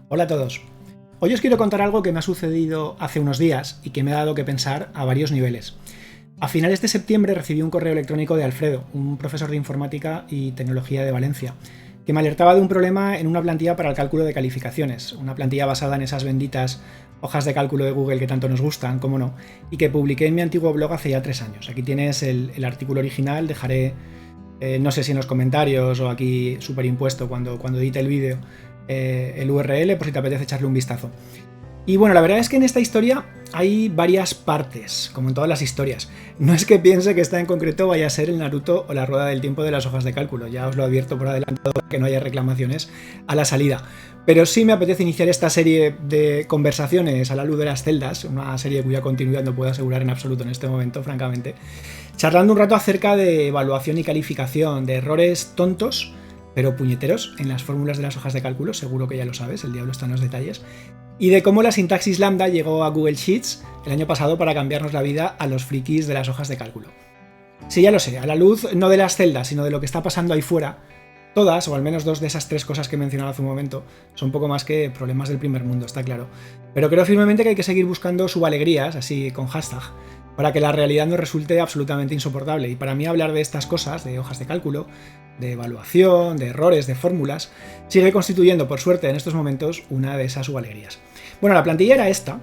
Hola a todos. Hoy os quiero contar algo que me ha sucedido hace unos días y que me ha dado que pensar a varios niveles. A finales de septiembre recibí un correo electrónico de Alfredo, un profesor de informática y tecnología de Valencia, que me alertaba de un problema en una plantilla para el cálculo de calificaciones, una plantilla basada en esas benditas hojas de cálculo de Google que tanto nos gustan, cómo no, y que publiqué en mi antiguo blog hace ya 3 años. Aquí tienes el artículo original, dejaré, no sé si en los comentarios o aquí superimpuesto cuando edite el vídeo, el URL por si te apetece echarle un vistazo. Y bueno, la verdad es que en esta historia hay varias partes, como en todas las historias. No es que piense que esta en concreto vaya a ser el Naruto o la rueda del tiempo de las hojas de cálculo, ya os lo advierto por adelantado para que no haya reclamaciones a la salida. Pero sí me apetece iniciar esta serie de conversaciones a la luz de las celdas, una serie cuya continuidad no puedo asegurar en absoluto en este momento, francamente, charlando un rato acerca de evaluación y calificación, de errores tontos pero puñeteros en las fórmulas de las hojas de cálculo, seguro que ya lo sabes, el diablo está en los detalles, y de cómo la sintaxis lambda llegó a Google Sheets el año pasado para cambiarnos la vida a los frikis de las hojas de cálculo. Sí, ya lo sé, a la luz no de las celdas, sino de lo que está pasando ahí fuera, todas, o al menos 2 de esas 3 cosas que he mencionado hace un momento, son poco más que problemas del primer mundo, está claro. Pero creo firmemente que hay que seguir buscando subalegrías, así con hashtag, para que la realidad nos resulte absolutamente insoportable. Y para mí hablar de estas cosas, de hojas de cálculo, de evaluación, de errores, de fórmulas, sigue constituyendo, por suerte en estos momentos, una de esas subalegrías. Bueno, la plantilla era esta,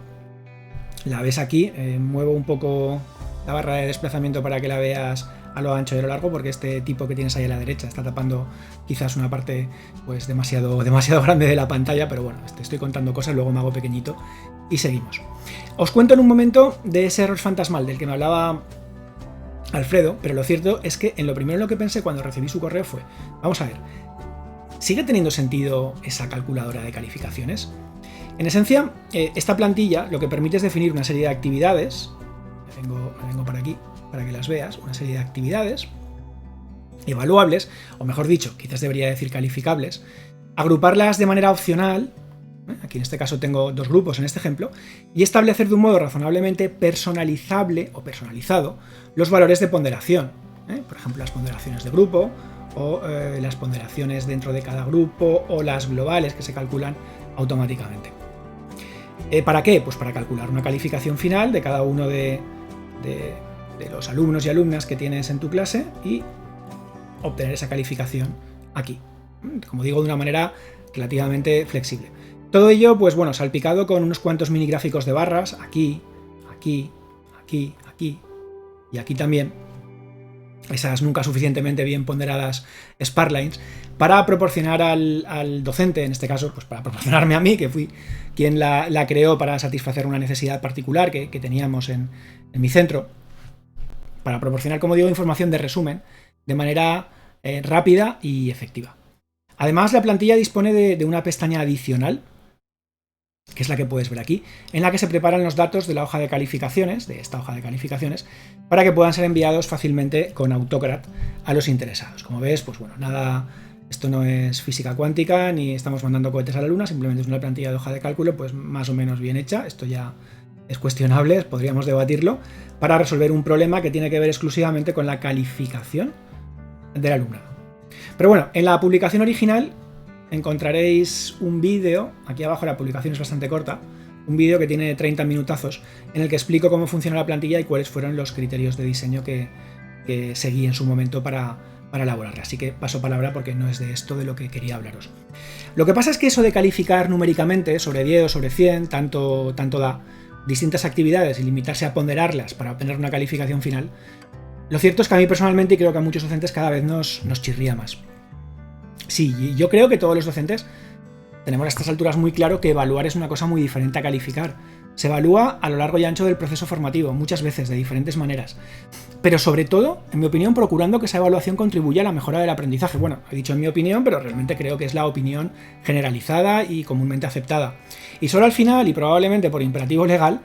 la ves aquí, muevo un poco la barra de desplazamiento para que la veas a lo ancho y a lo largo, porque este tipo que tienes ahí a la derecha está tapando quizás una parte pues demasiado grande de la pantalla, pero bueno, te estoy contando cosas, luego me hago pequeñito y seguimos. Os cuento en un momento de ese error fantasmal del que me hablaba Alfredo, pero lo cierto es que en lo primero en lo que pensé cuando recibí su correo fue, vamos a ver, ¿sigue teniendo sentido esa calculadora de calificaciones? En esencia, esta plantilla lo que permite es definir una serie de actividades, me vengo para aquí para que las veas, una serie de actividades evaluables, o mejor dicho, quizás debería decir calificables, agruparlas de manera opcional, aquí en este caso tengo 2 grupos en este ejemplo, y establecer de un modo razonablemente personalizable o personalizado los valores de ponderación, por ejemplo las ponderaciones de grupo, o las ponderaciones dentro de cada grupo, o las globales que se calculan automáticamente. ¿Para qué? Pues para calcular una calificación final de cada uno de los alumnos y alumnas que tienes en tu clase y obtener esa calificación aquí. Como digo, de una manera relativamente flexible. Todo ello, pues bueno, salpicado con unos cuantos mini gráficos de barras, aquí, aquí, aquí, aquí y aquí también. Esas nunca suficientemente bien ponderadas sparlines, para proporcionar al docente, en este caso, pues para proporcionarme a mí, que fui quien la creó para satisfacer una necesidad particular que teníamos en mi centro, para proporcionar, como digo, información de resumen de manera rápida y efectiva. Además, la plantilla dispone de una pestaña adicional, que es la que puedes ver aquí, en la que se preparan los datos de la hoja de calificaciones, de esta hoja de calificaciones, para que puedan ser enviados fácilmente con Autocrat a los interesados. Como ves, pues bueno, nada, esto no es física cuántica, ni estamos mandando cohetes a la luna, simplemente es una plantilla de hoja de cálculo, pues más o menos bien hecha, esto ya es cuestionable, podríamos debatirlo, para resolver un problema que tiene que ver exclusivamente con la calificación del alumnado. Pero bueno, en la publicación original encontraréis un vídeo, aquí abajo la publicación es bastante corta, un vídeo que tiene 30 minutazos en el que explico cómo funciona la plantilla y cuáles fueron los criterios de diseño que seguí en su momento para elaborarla. Así que paso palabra porque no es de esto de lo que quería hablaros. Lo que pasa es que eso de calificar numéricamente sobre 10 o sobre 100, tanto da distintas actividades y limitarse a ponderarlas para obtener una calificación final, lo cierto es que a mí personalmente y creo que a muchos docentes cada vez nos chirría más. Sí, yo creo que todos los docentes tenemos a estas alturas muy claro que evaluar es una cosa muy diferente a calificar. Se evalúa a lo largo y ancho del proceso formativo, muchas veces, de diferentes maneras. Pero sobre todo, en mi opinión, procurando que esa evaluación contribuya a la mejora del aprendizaje. Bueno, he dicho en mi opinión, pero realmente creo que es la opinión generalizada y comúnmente aceptada. Y solo al final, y probablemente por imperativo legal,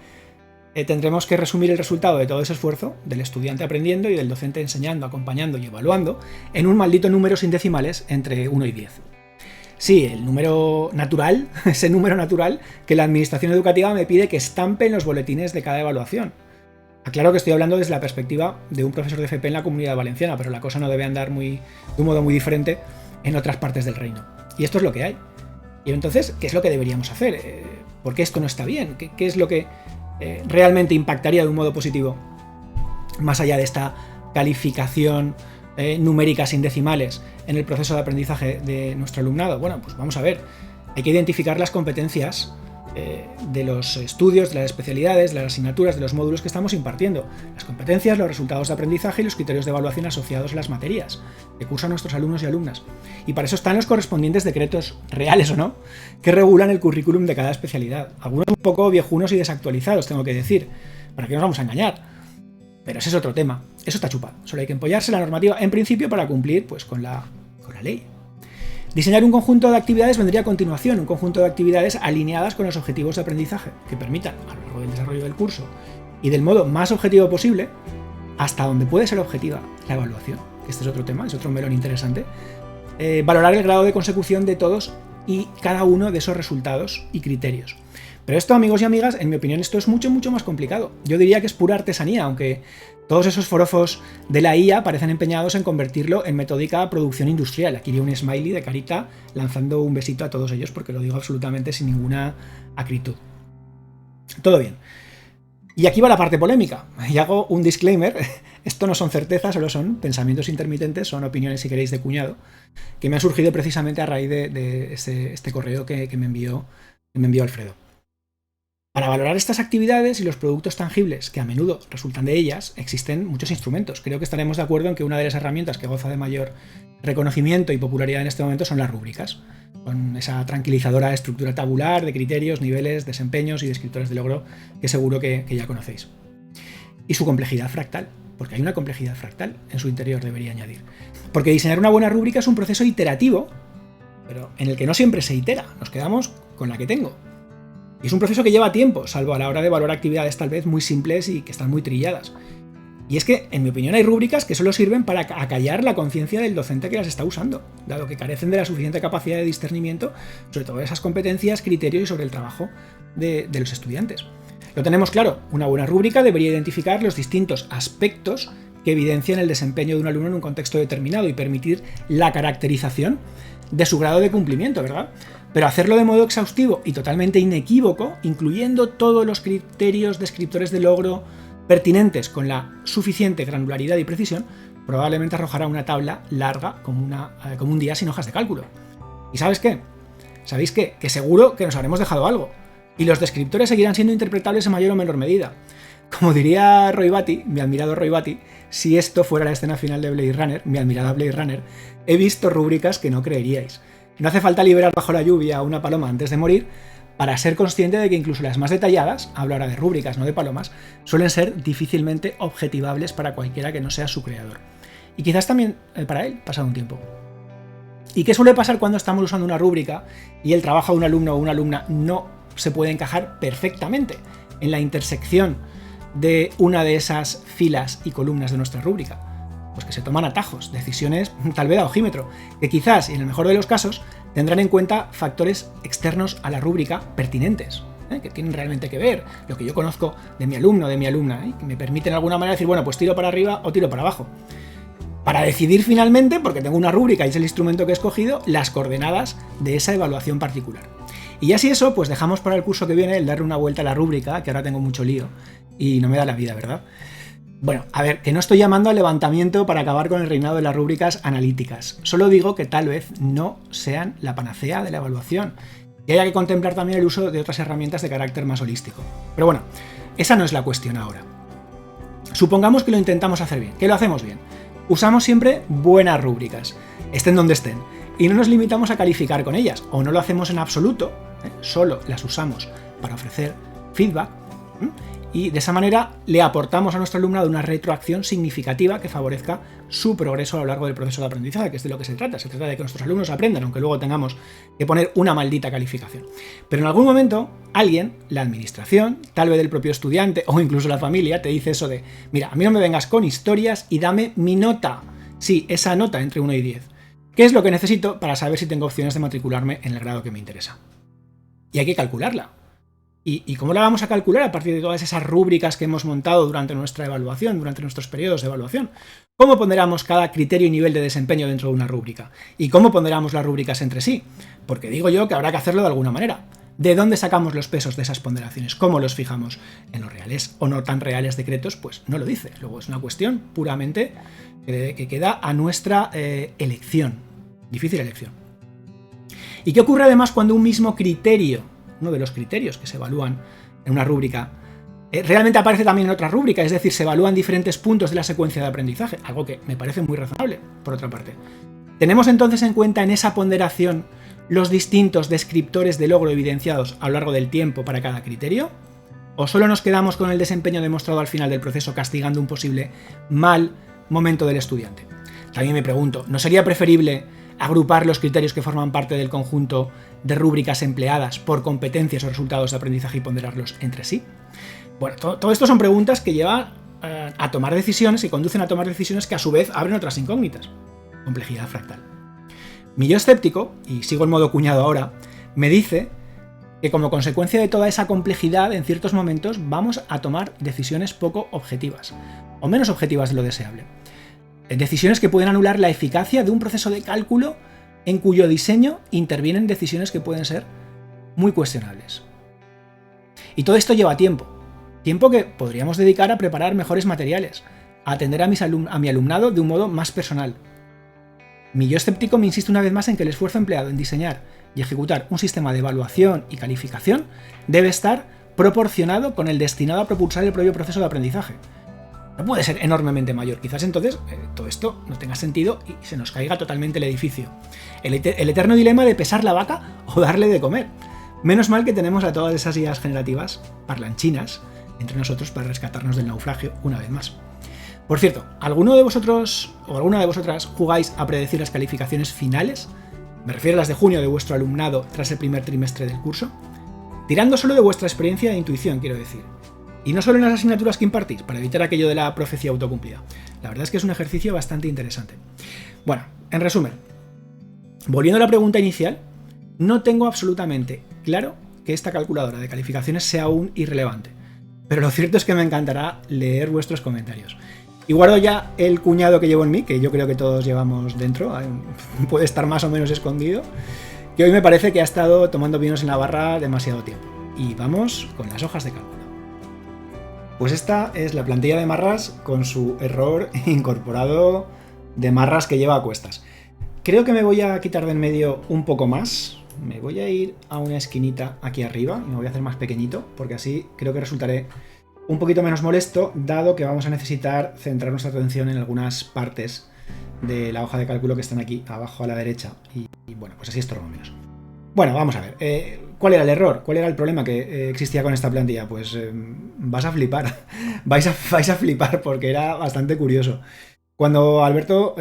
tendremos que resumir el resultado de todo ese esfuerzo, del estudiante aprendiendo y del docente enseñando, acompañando y evaluando, en un maldito número sin decimales entre 1 y 10. Sí, el número natural, ese número natural que la administración educativa me pide que estampe en los boletines de cada evaluación. Aclaro que estoy hablando desde la perspectiva de un profesor de FP en la Comunidad Valenciana, pero la cosa no debe andar de un modo muy diferente en otras partes del reino. Y esto es lo que hay. Y entonces, ¿qué es lo que deberíamos hacer? ¿Por qué esto no está bien? ¿Qué es lo que realmente impactaría de un modo positivo? Más allá de esta calificación numérica sin decimales en el proceso de aprendizaje de nuestro alumnado. Bueno, pues vamos a ver. Hay que identificar las competencias de los estudios, de las especialidades, de las asignaturas, de los módulos que estamos impartiendo. Las competencias, los resultados de aprendizaje y los criterios de evaluación asociados a las materias que cursan nuestros alumnos y alumnas. Y para eso están los correspondientes decretos, reales o no, que regulan el currículum de cada especialidad. Algunos un poco viejunos y desactualizados, tengo que decir, para que no nos vamos a engañar. Pero ese es otro tema. Eso está chupado. Solo hay que empollarse la normativa en principio para cumplir pues, con la ley. Diseñar un conjunto de actividades vendría a continuación, un conjunto de actividades alineadas con los objetivos de aprendizaje que permitan, a lo largo del desarrollo del curso y del modo más objetivo posible, hasta donde puede ser objetiva la evaluación. Este es otro tema, es otro melón interesante. Valorar el grado de consecución de todos y cada uno de esos resultados y criterios. Pero esto, amigos y amigas, en mi opinión, esto es mucho, mucho más complicado. Yo diría que es pura artesanía, aunque todos esos forofos de la IA parecen empeñados en convertirlo en metódica producción industrial. Aquí iría un smiley de carita lanzando un besito a todos ellos, porque lo digo absolutamente sin ninguna acritud. Todo bien. Y aquí va la parte polémica. Y hago un disclaimer. Esto no son certezas, solo son pensamientos intermitentes, son opiniones, si queréis, de cuñado, que me han surgido precisamente a raíz de este correo que me envió Alfredo. Para valorar estas actividades y los productos tangibles que a menudo resultan de ellas, existen muchos instrumentos. Creo que estaremos de acuerdo en que una de las herramientas que goza de mayor reconocimiento y popularidad en este momento son las rúbricas, con esa tranquilizadora estructura tabular de criterios, niveles, desempeños y descriptores de logro que seguro que ya conocéis. Y su complejidad fractal, porque hay una complejidad fractal en su interior, debería añadir. Porque diseñar una buena rúbrica es un proceso iterativo, pero en el que no siempre se itera, nos quedamos con la que tengo. Y es un proceso que lleva tiempo, salvo a la hora de valorar actividades tal vez muy simples y que están muy trilladas. Y es que, en mi opinión, hay rúbricas que solo sirven para acallar la conciencia del docente que las está usando, dado que carecen de la suficiente capacidad de discernimiento sobre todas esas competencias, criterios y sobre el trabajo de los estudiantes. Lo tenemos claro, una buena rúbrica debería identificar los distintos aspectos que evidencian el desempeño de un alumno en un contexto determinado y permitir la caracterización de su grado de cumplimiento, ¿verdad? Pero hacerlo de modo exhaustivo y totalmente inequívoco, incluyendo todos los criterios descriptores de logro pertinentes con la suficiente granularidad y precisión, probablemente arrojará una tabla larga como un día sin hojas de cálculo. ¿Y sabes qué? ¿Sabéis qué? Que seguro que nos habremos dejado algo. Y los descriptores seguirán siendo interpretables en mayor o menor medida. Como diría Roy Batty, mi admirado Roy Batty, si esto fuera la escena final de Blade Runner, mi admirada Blade Runner, he visto rúbricas que no creeríais. No hace falta liberar bajo la lluvia a una paloma antes de morir para ser consciente de que incluso las más detalladas, hablo ahora de rúbricas, no de palomas, suelen ser difícilmente objetivables para cualquiera que no sea su creador. Y quizás también para él, pasado un tiempo. ¿Y qué suele pasar cuando estamos usando una rúbrica y el trabajo de un alumno o una alumna no se puede encajar perfectamente en la intersección de una de esas filas y columnas de nuestra rúbrica? Pues que se toman atajos, decisiones tal vez a ojímetro, que quizás, y en el mejor de los casos, tendrán en cuenta factores externos a la rúbrica pertinentes, que tienen realmente que ver, lo que yo conozco de mi alumno o de mi alumna, que me permiten de alguna manera decir, bueno, pues tiro para arriba o tiro para abajo. Para decidir finalmente, porque tengo una rúbrica y es el instrumento que he escogido, las coordenadas de esa evaluación particular. Y así eso, pues dejamos para el curso que viene el darle una vuelta a la rúbrica, que ahora tengo mucho lío y no me da la vida, ¿verdad? Bueno, a ver, que no estoy llamando al levantamiento para acabar con el reinado de las rúbricas analíticas. Solo digo que tal vez no sean la panacea de la evaluación. Y haya que contemplar también el uso de otras herramientas de carácter más holístico. Pero bueno, esa no es la cuestión ahora. Supongamos que lo intentamos hacer bien, que lo hacemos bien. Usamos siempre buenas rúbricas, estén donde estén. Y no nos limitamos a calificar con ellas, o no lo hacemos en absoluto, solo las usamos para ofrecer feedback. Y de esa manera le aportamos a nuestro alumnado una retroacción significativa que favorezca su progreso a lo largo del proceso de aprendizaje, que es de lo que se trata. Se trata de que nuestros alumnos aprendan, aunque luego tengamos que poner una maldita calificación. Pero en algún momento, alguien, la administración, tal vez el propio estudiante o incluso la familia, te dice eso de, mira, a mí no me vengas con historias y dame mi nota. Sí, esa nota entre 1 y 10. ¿Qué es lo que necesito para saber si tengo opciones de matricularme en el grado que me interesa? Y hay que calcularla. ¿Y cómo la vamos a calcular a partir de todas esas rúbricas que hemos montado durante nuestra evaluación, durante nuestros periodos de evaluación? ¿Cómo ponderamos cada criterio y nivel de desempeño dentro de una rúbrica? ¿Y cómo ponderamos las rúbricas entre sí? Porque digo yo que habrá que hacerlo de alguna manera. ¿De dónde sacamos los pesos de esas ponderaciones? ¿Cómo los fijamos? En los reales o no tan reales decretos, pues no lo dice. Luego es una cuestión puramente que queda a nuestra elección. Difícil elección. ¿Y qué ocurre además cuando un mismo criterio, uno de los criterios que se evalúan en una rúbrica, realmente aparece también en otra rúbrica? Es decir, se evalúan diferentes puntos de la secuencia de aprendizaje, algo que me parece muy razonable, por otra parte. ¿Tenemos entonces en cuenta en esa ponderación los distintos descriptores de logro evidenciados a lo largo del tiempo para cada criterio? ¿O solo nos quedamos con el desempeño demostrado al final del proceso castigando un posible mal momento del estudiante? También me pregunto, ¿no sería preferible agrupar los criterios que forman parte del conjunto de rúbricas empleadas por competencias o resultados de aprendizaje y ponderarlos entre sí? Bueno, todo esto son preguntas que llevan a tomar decisiones y conducen a tomar decisiones que a su vez abren otras incógnitas. Complejidad fractal. Mi yo escéptico, y sigo en modo cuñado ahora, me dice que como consecuencia de toda esa complejidad, en ciertos momentos vamos a tomar decisiones poco objetivas, o menos objetivas de lo deseable. Decisiones que pueden anular la eficacia de un proceso de cálculo en cuyo diseño intervienen decisiones que pueden ser muy cuestionables. Y todo esto lleva tiempo. Tiempo que podríamos dedicar a preparar mejores materiales, a atender a mi alumnado de un modo más personal. Mi yo escéptico me insiste una vez más en que el esfuerzo empleado en diseñar y ejecutar un sistema de evaluación y calificación debe estar proporcionado con el destinado a propulsar el propio proceso de aprendizaje. No puede ser enormemente mayor. Quizás entonces todo esto no tenga sentido y se nos caiga totalmente el edificio. El eterno dilema de pesar la vaca o darle de comer. Menos mal que tenemos a todas esas ideas generativas parlanchinas entre nosotros para rescatarnos del naufragio una vez más. Por cierto, ¿alguno de vosotros o alguna de vosotras jugáis a predecir las calificaciones finales? Me refiero a las de junio de vuestro alumnado tras el primer trimestre del curso. Tirando solo de vuestra experiencia e intuición, quiero decir. Y no solo en las asignaturas que impartís, para evitar aquello de la profecía autocumplida. La verdad es que es un ejercicio bastante interesante. Bueno, en resumen, volviendo a la pregunta inicial, no tengo absolutamente claro que esta calculadora de calificaciones sea aún irrelevante. Pero lo cierto es que me encantará leer vuestros comentarios. Y guardo ya el cuñado que llevo en mí, que yo creo que todos llevamos dentro, puede estar más o menos escondido, que hoy me parece que ha estado tomando vinos en la barra demasiado tiempo. Y vamos con las hojas de cálculo. Pues esta es la plantilla de Marras con su error incorporado de Marras que lleva a cuestas. Creo que me voy a quitar de en medio un poco más. Me voy a ir a una esquinita aquí arriba y me voy a hacer más pequeñito, porque así creo que resultaré un poquito menos molesto, dado que vamos a necesitar centrar nuestra atención en algunas partes de la hoja de cálculo que están aquí abajo a la derecha. Y bueno, pues así estorbo menos. Bueno, vamos a ver. ¿Cuál era el error? ¿Cuál era el problema que existía con esta plantilla? Pues vas a flipar. vais a flipar porque era bastante curioso. Cuando Alfredo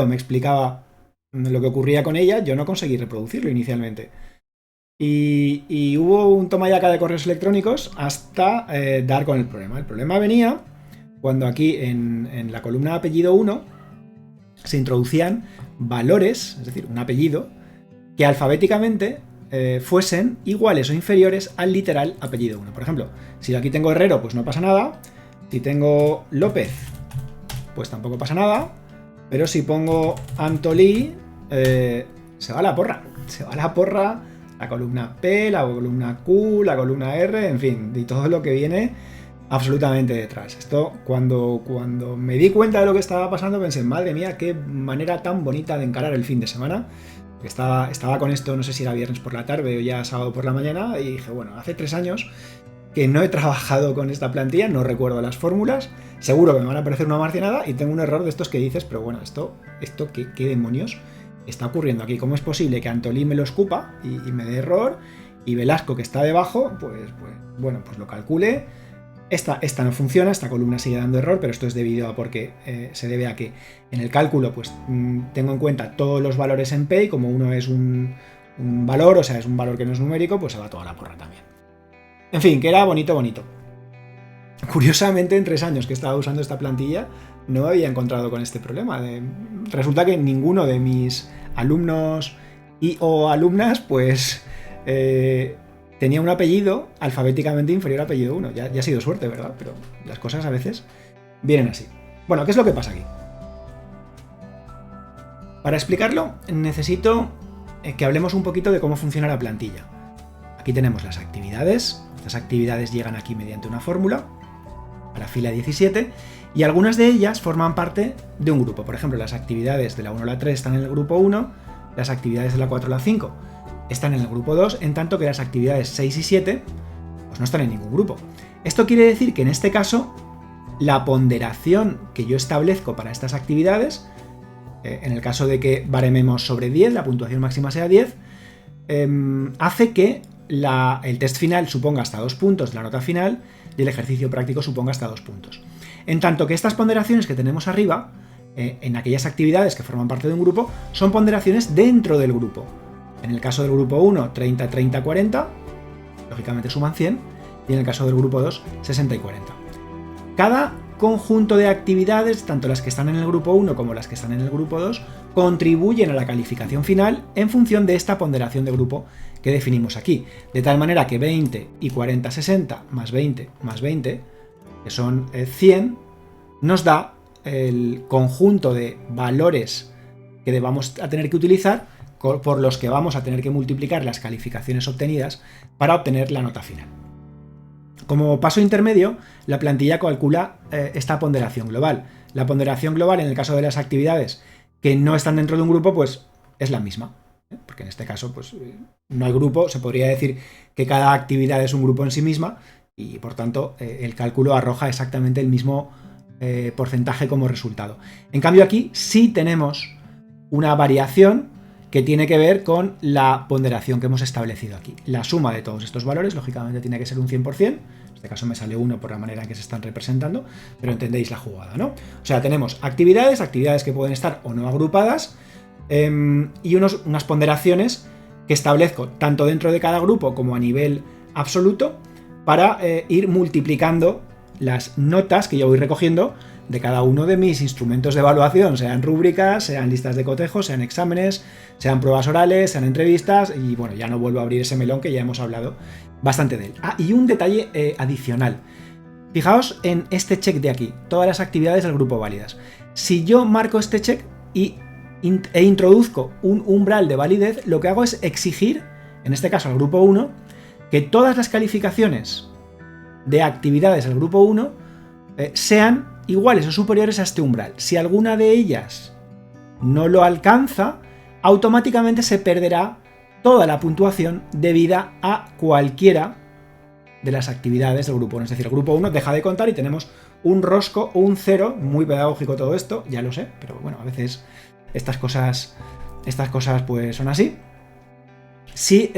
me explicaba lo que ocurría con ella, yo no conseguí reproducirlo inicialmente. Y hubo un toma y daca de correos electrónicos hasta dar con el problema. El problema venía cuando aquí en la columna apellido 1 se introducían valores, es decir, un apellido, que alfabéticamente fuesen iguales o inferiores al literal apellido 1. Por ejemplo, si aquí tengo Herrero, pues no pasa nada. Si tengo López, pues tampoco pasa nada. Pero si pongo Antolí, se va a la porra. Se va a la porra la columna P, la columna Q, la columna R, en fin, y todo lo que viene absolutamente detrás. Esto, cuando me di cuenta de lo que estaba pasando, pensé, madre mía, qué manera tan bonita de encarar el fin de semana. Estaba con esto, no sé si era viernes por la tarde o ya sábado por la mañana, y dije, bueno, hace 3 años que no he trabajado con esta plantilla, no recuerdo las fórmulas, seguro que me van a parecer una marcianada y tengo un error de estos que dices, pero bueno, esto ¿qué demonios está ocurriendo aquí? ¿Cómo es posible que Antolí me lo escupa y me dé error y Velasco, que está debajo, pues lo calcule? Esta no funciona, esta columna sigue dando error, pero esto es debido a porque se debe a que en el cálculo pues tengo en cuenta todos los valores en P y como uno es un valor, o sea, es un valor que no es numérico, pues se va toda la porra también. En fin, que era bonito. Curiosamente, en 3 años que estaba usando esta plantilla, no me había encontrado con este problema. Resulta que ninguno de mis alumnos y o alumnas, pues tenía un apellido alfabéticamente inferior al apellido 1. Ya ha sido suerte, ¿verdad? Pero las cosas a veces vienen así. Bueno, ¿qué es lo que pasa aquí? Para explicarlo, necesito que hablemos un poquito de cómo funciona la plantilla. Aquí tenemos las actividades. Estas actividades llegan aquí mediante una fórmula, a la fila 17, y algunas de ellas forman parte de un grupo. Por ejemplo, las actividades de la 1 a la 3 están en el grupo 1, las actividades de la 4 a la 5 están en el grupo 2, en tanto que las actividades 6 y 7 pues no están en ningún grupo. Esto quiere decir que en este caso la ponderación que yo establezco para estas actividades, en el caso de que barememos sobre 10, la puntuación máxima sea 10, hace que el test final suponga hasta 2 puntos de la nota final y el ejercicio práctico suponga hasta 2 puntos. En tanto que estas ponderaciones que tenemos arriba, en aquellas actividades que forman parte de un grupo, son ponderaciones dentro del grupo. En el caso del grupo 1, 30, 30, 40, lógicamente suman 100, y en el caso del grupo 2, 60 y 40. Cada conjunto de actividades, tanto las que están en el grupo 1 como las que están en el grupo 2, contribuyen a la calificación final en función de esta ponderación de grupo que definimos aquí. De tal manera que 20 y 40, 60, más 20, que son 100, nos da el conjunto de valores que vamos a tener que utilizar por los que vamos a tener que multiplicar las calificaciones obtenidas para obtener la nota final. Como paso intermedio, la plantilla calcula esta ponderación global. La ponderación global en el caso de las actividades que no están dentro de un grupo, pues es la misma, porque en este caso pues no hay grupo, se podría decir que cada actividad es un grupo en sí misma y por tanto el cálculo arroja exactamente el mismo porcentaje como resultado. En cambio aquí sí tenemos una variación que tiene que ver con la ponderación que hemos establecido aquí. La suma de todos estos valores, lógicamente, tiene que ser un 100%. En este caso me sale 1 por la manera en que se están representando, pero entendéis la jugada, ¿no? O sea, tenemos actividades que pueden estar o no agrupadas, y unas ponderaciones que establezco tanto dentro de cada grupo como a nivel absoluto para ir multiplicando las notas que yo voy recogiendo de cada uno de mis instrumentos de evaluación, sean rúbricas, sean listas de cotejo, sean exámenes, sean pruebas orales, sean entrevistas, y bueno, ya no vuelvo a abrir ese melón que ya hemos hablado bastante de él. Ah, y un detalle adicional. Fijaos en este check de aquí, todas las actividades del grupo válidas. Si yo marco este check e introduzco un umbral de validez, lo que hago es exigir, en este caso al grupo 1, que todas las calificaciones de actividades del grupo 1 sean iguales o superiores a este umbral. Si alguna de ellas no lo alcanza, automáticamente se perderá toda la puntuación debida a cualquiera de las actividades del grupo 1. Es decir, el grupo 1 deja de contar y tenemos un rosco o un 0, muy pedagógico todo esto, ya lo sé, pero bueno, a veces estas cosas pues son así. Si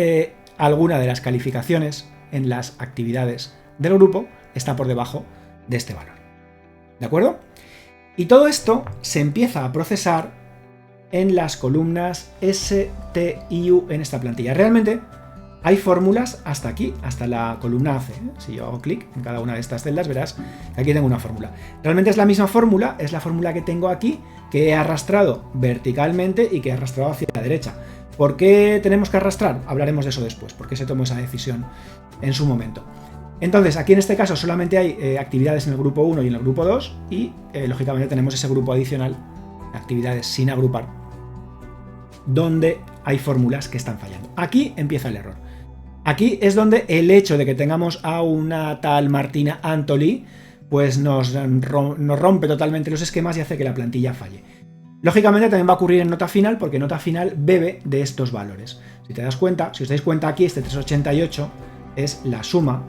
alguna de las calificaciones en las actividades del grupo está por debajo de este valor. ¿De acuerdo? Y todo esto se empieza a procesar en las columnas S, T y U en esta plantilla. Realmente hay fórmulas hasta aquí, hasta la columna AC. Si yo hago clic en cada una de estas celdas, verás que aquí tengo una fórmula. Realmente es la misma fórmula, es la fórmula que tengo aquí, que he arrastrado verticalmente y que he arrastrado hacia la derecha. ¿Por qué tenemos que arrastrar? Hablaremos de eso después, porque se tomó esa decisión en su momento. Entonces, aquí en este caso solamente hay actividades en el grupo 1 y en el grupo 2 y, lógicamente, tenemos ese grupo adicional, actividades sin agrupar, donde hay fórmulas que están fallando. Aquí empieza el error. Aquí es donde el hecho de que tengamos a una tal Martina Antolí pues nos rompe totalmente los esquemas y hace que la plantilla falle. Lógicamente también va a ocurrir en nota final, porque nota final bebe de estos valores. Si te das cuenta, si os dais cuenta aquí, este 388 es la suma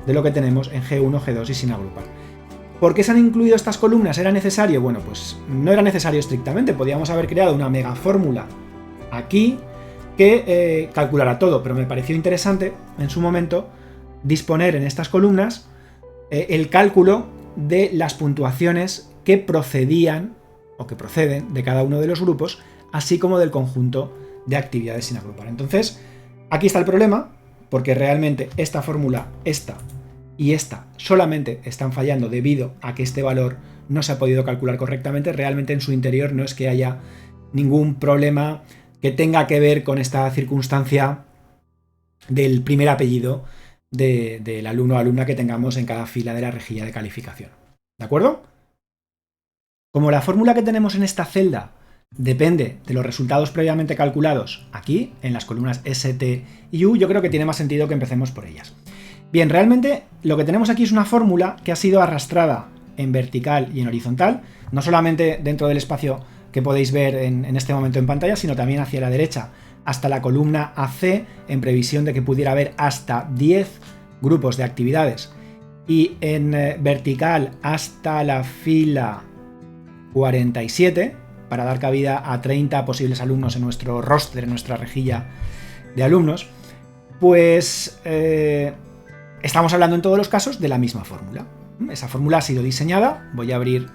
de lo que tenemos en G1, G2 y sin agrupar. ¿Por qué se han incluido estas columnas? ¿Era necesario? Bueno, pues no era necesario estrictamente. Podíamos haber creado una mega fórmula aquí que calculara todo, pero me pareció interesante en su momento disponer en estas columnas el cálculo de las puntuaciones que procedían o que proceden de cada uno de los grupos, así como del conjunto de actividades sin agrupar. Entonces, aquí está el problema, porque realmente esta fórmula, esta y esta, solamente están fallando debido a que este valor no se ha podido calcular correctamente. Realmente en su interior no es que haya ningún problema que tenga que ver con esta circunstancia del primer apellido del alumno o alumna que tengamos en cada fila de la rejilla de calificación. ¿De acuerdo? Como la fórmula que tenemos en esta celda depende de los resultados previamente calculados aquí, en las columnas S, T y U, yo creo que tiene más sentido que empecemos por ellas. Bien, realmente lo que tenemos aquí es una fórmula que ha sido arrastrada en vertical y en horizontal, no solamente dentro del espacio que podéis ver en este momento en pantalla, sino también hacia la derecha, hasta la columna AC, en previsión de que pudiera haber hasta 10 grupos de actividades, y en vertical hasta la fila 47, para dar cabida a 30 posibles alumnos en nuestro roster, en nuestra rejilla de alumnos, pues estamos hablando en todos los casos de la misma fórmula. Esa fórmula ha sido diseñada, voy a abrir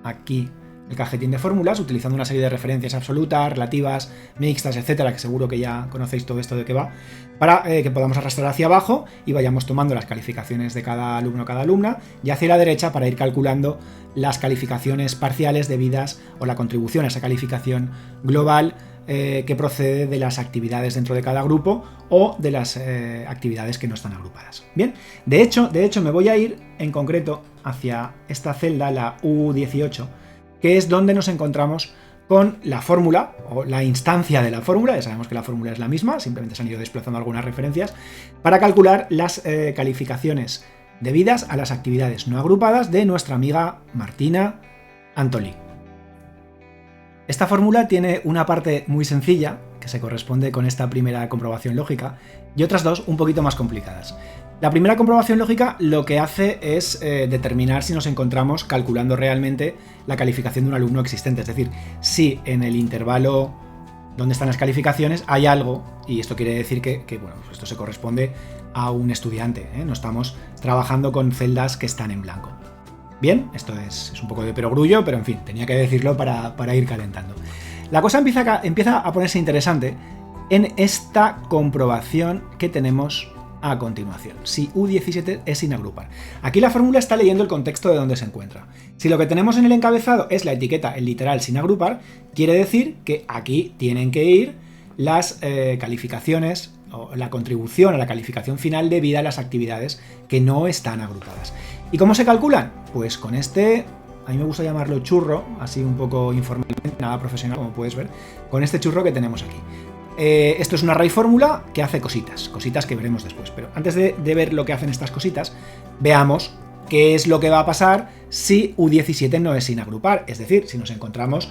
aquí el cajetín de fórmulas, utilizando una serie de referencias absolutas, relativas, mixtas, etcétera, que seguro que ya conocéis todo esto de qué va, para que podamos arrastrar hacia abajo y vayamos tomando las calificaciones de cada alumno o cada alumna, y hacia la derecha para ir calculando las calificaciones parciales debidas o la contribución a esa calificación global que procede de las actividades dentro de cada grupo o de las actividades que no están agrupadas. Bien, de hecho me voy a ir en concreto hacia esta celda, la U18, que es donde nos encontramos con la fórmula, o la instancia de la fórmula, ya sabemos que la fórmula es la misma, simplemente se han ido desplazando algunas referencias, para calcular las calificaciones debidas a las actividades no agrupadas de nuestra amiga Martina Antolí. Esta fórmula tiene una parte muy sencilla, que se corresponde con esta primera comprobación lógica, y otras dos un poquito más complicadas. La primera comprobación lógica lo que hace es determinar si nos encontramos calculando realmente la calificación de un alumno existente, es decir, si en el intervalo donde están las calificaciones hay algo, y esto quiere decir que bueno, pues esto se corresponde a un estudiante, ¿eh? No estamos trabajando con celdas que están en blanco. Bien, esto es un poco de perogrullo, pero en fin, tenía que decirlo para ir calentando. La cosa empieza a ponerse interesante en esta comprobación que tenemos a continuación. Si U17 es sin agrupar. Aquí la fórmula está leyendo el contexto de donde se encuentra. Si lo que tenemos en el encabezado es la etiqueta, el literal sin agrupar, quiere decir que aquí tienen que ir las calificaciones o la contribución a la calificación final debida a las actividades que no están agrupadas. ¿Y cómo se calculan? Pues con este, a mí me gusta llamarlo churro, así un poco informalmente, nada profesional como puedes ver, con este churro que tenemos aquí. Esto es una raíz fórmula que hace cositas que veremos después. Pero antes de ver lo que hacen estas cositas, veamos qué es lo que va a pasar si U17 no es sin agrupar. Es decir, si nos encontramos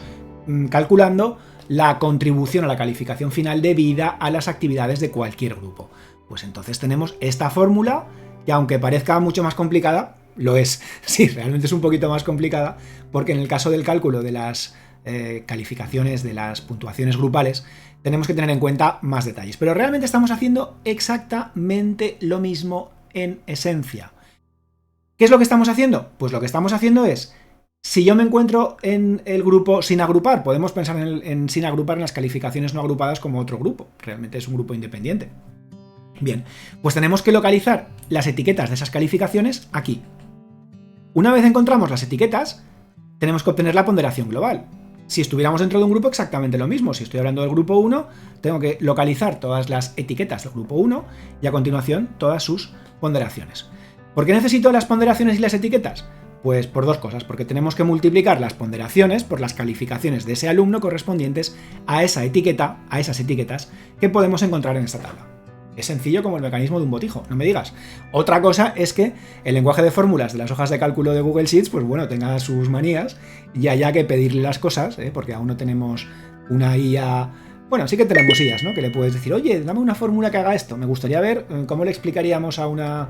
calculando la contribución a la calificación final debida a las actividades de cualquier grupo. Pues entonces tenemos esta fórmula que, aunque parezca mucho más complicada, lo es. Sí, realmente es un poquito más complicada, porque en el caso del cálculo de las calificaciones, de las puntuaciones grupales, tenemos que tener en cuenta más detalles. Pero realmente estamos haciendo exactamente lo mismo en esencia. ¿Qué es lo que estamos haciendo? Pues lo que estamos haciendo es, si yo me encuentro en el grupo sin agrupar, podemos pensar en sin agrupar en las calificaciones no agrupadas como otro grupo. Realmente es un grupo independiente. Bien, pues tenemos que localizar las etiquetas de esas calificaciones aquí. Una vez encontramos las etiquetas, tenemos que obtener la ponderación global. Si estuviéramos dentro de un grupo, exactamente lo mismo. Si estoy hablando del grupo 1, tengo que localizar todas las etiquetas del grupo 1 y a continuación todas sus ponderaciones. ¿Por qué necesito las ponderaciones y las etiquetas? Pues por dos cosas, porque tenemos que multiplicar las ponderaciones por las calificaciones de ese alumno correspondientes a esa etiqueta, a esas etiquetas que podemos encontrar en esta tabla. Es sencillo como el mecanismo de un botijo, no me digas. Otra cosa es que el lenguaje de fórmulas de las hojas de cálculo de Google Sheets, pues bueno, tenga sus manías y haya que pedirle las cosas, porque aún no tenemos una IA... Bueno, sí que tenemos IAs, ¿no? Que le puedes decir, oye, dame una fórmula que haga esto. Me gustaría ver cómo le explicaríamos a una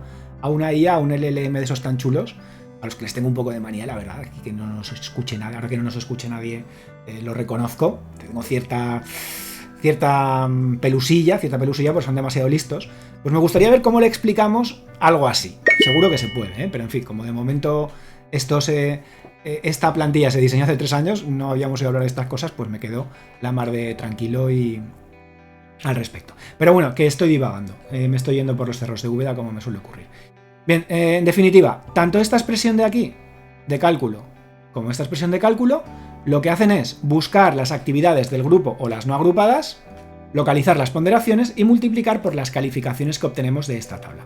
IA, a un LLM de esos tan chulos, a los que les tengo un poco de manía, la verdad, que no nos escuche nadie, ahora que no nos escuche nadie, lo reconozco, tengo cierta pelusilla, pues son demasiado listos. Pues me gustaría ver cómo le explicamos algo así. Seguro que se puede, pero en fin, como de momento esta plantilla se diseñó hace 3 años, no habíamos oído hablar de estas cosas, pues me quedo la mar de tranquilo y al respecto. Pero bueno, que estoy divagando, me estoy yendo por los cerros de Úbeda como me suele ocurrir. Bien, en definitiva, tanto esta expresión de aquí, de cálculo, como esta expresión de cálculo, lo que hacen es buscar las actividades del grupo o las no agrupadas localizar las ponderaciones y multiplicar por las calificaciones que obtenemos de esta tabla.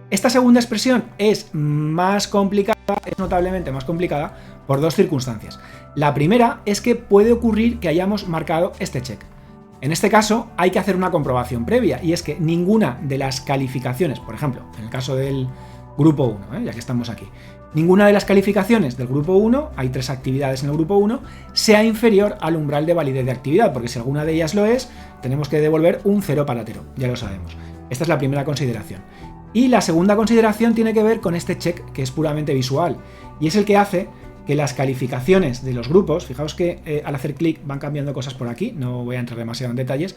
Esta segunda expresión es más complicada, es notablemente más complicada por dos circunstancias. La primera es que puede ocurrir que hayamos marcado este check. En este caso hay que hacer una comprobación previa, y es que ninguna de las calificaciones, por ejemplo, en el caso del grupo 1, ya que estamos aquí, ninguna de las calificaciones del grupo 1, hay 3 actividades en el grupo 1, sea inferior al umbral de validez de actividad, porque si alguna de ellas lo es, tenemos que devolver un 0 paratero, ya lo sabemos. Esta es la primera consideración. Y la segunda consideración tiene que ver con este check, que es puramente visual, y es el que hace que las calificaciones de los grupos, fijaos que al hacer clic van cambiando cosas por aquí, no voy a entrar demasiado en detalles,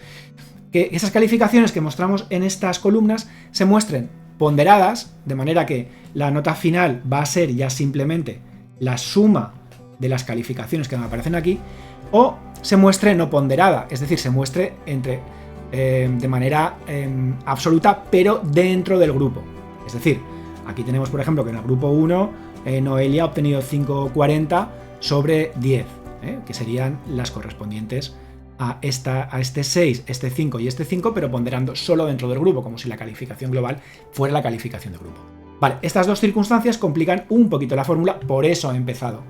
que esas calificaciones que mostramos en estas columnas se muestren ponderadas, de manera que la nota final va a ser ya simplemente la suma de las calificaciones que me aparecen aquí, o se muestre no ponderada, es decir, se muestre de manera absoluta, pero dentro del grupo. Es decir, aquí tenemos, por ejemplo, que en el grupo 1 Noelia ha obtenido 5,40 sobre 10, que serían las correspondientes a este 6, este 5 y este 5, pero ponderando solo dentro del grupo, como si la calificación global fuera la calificación del grupo. Vale, estas dos circunstancias complican un poquito la fórmula, por eso he empezado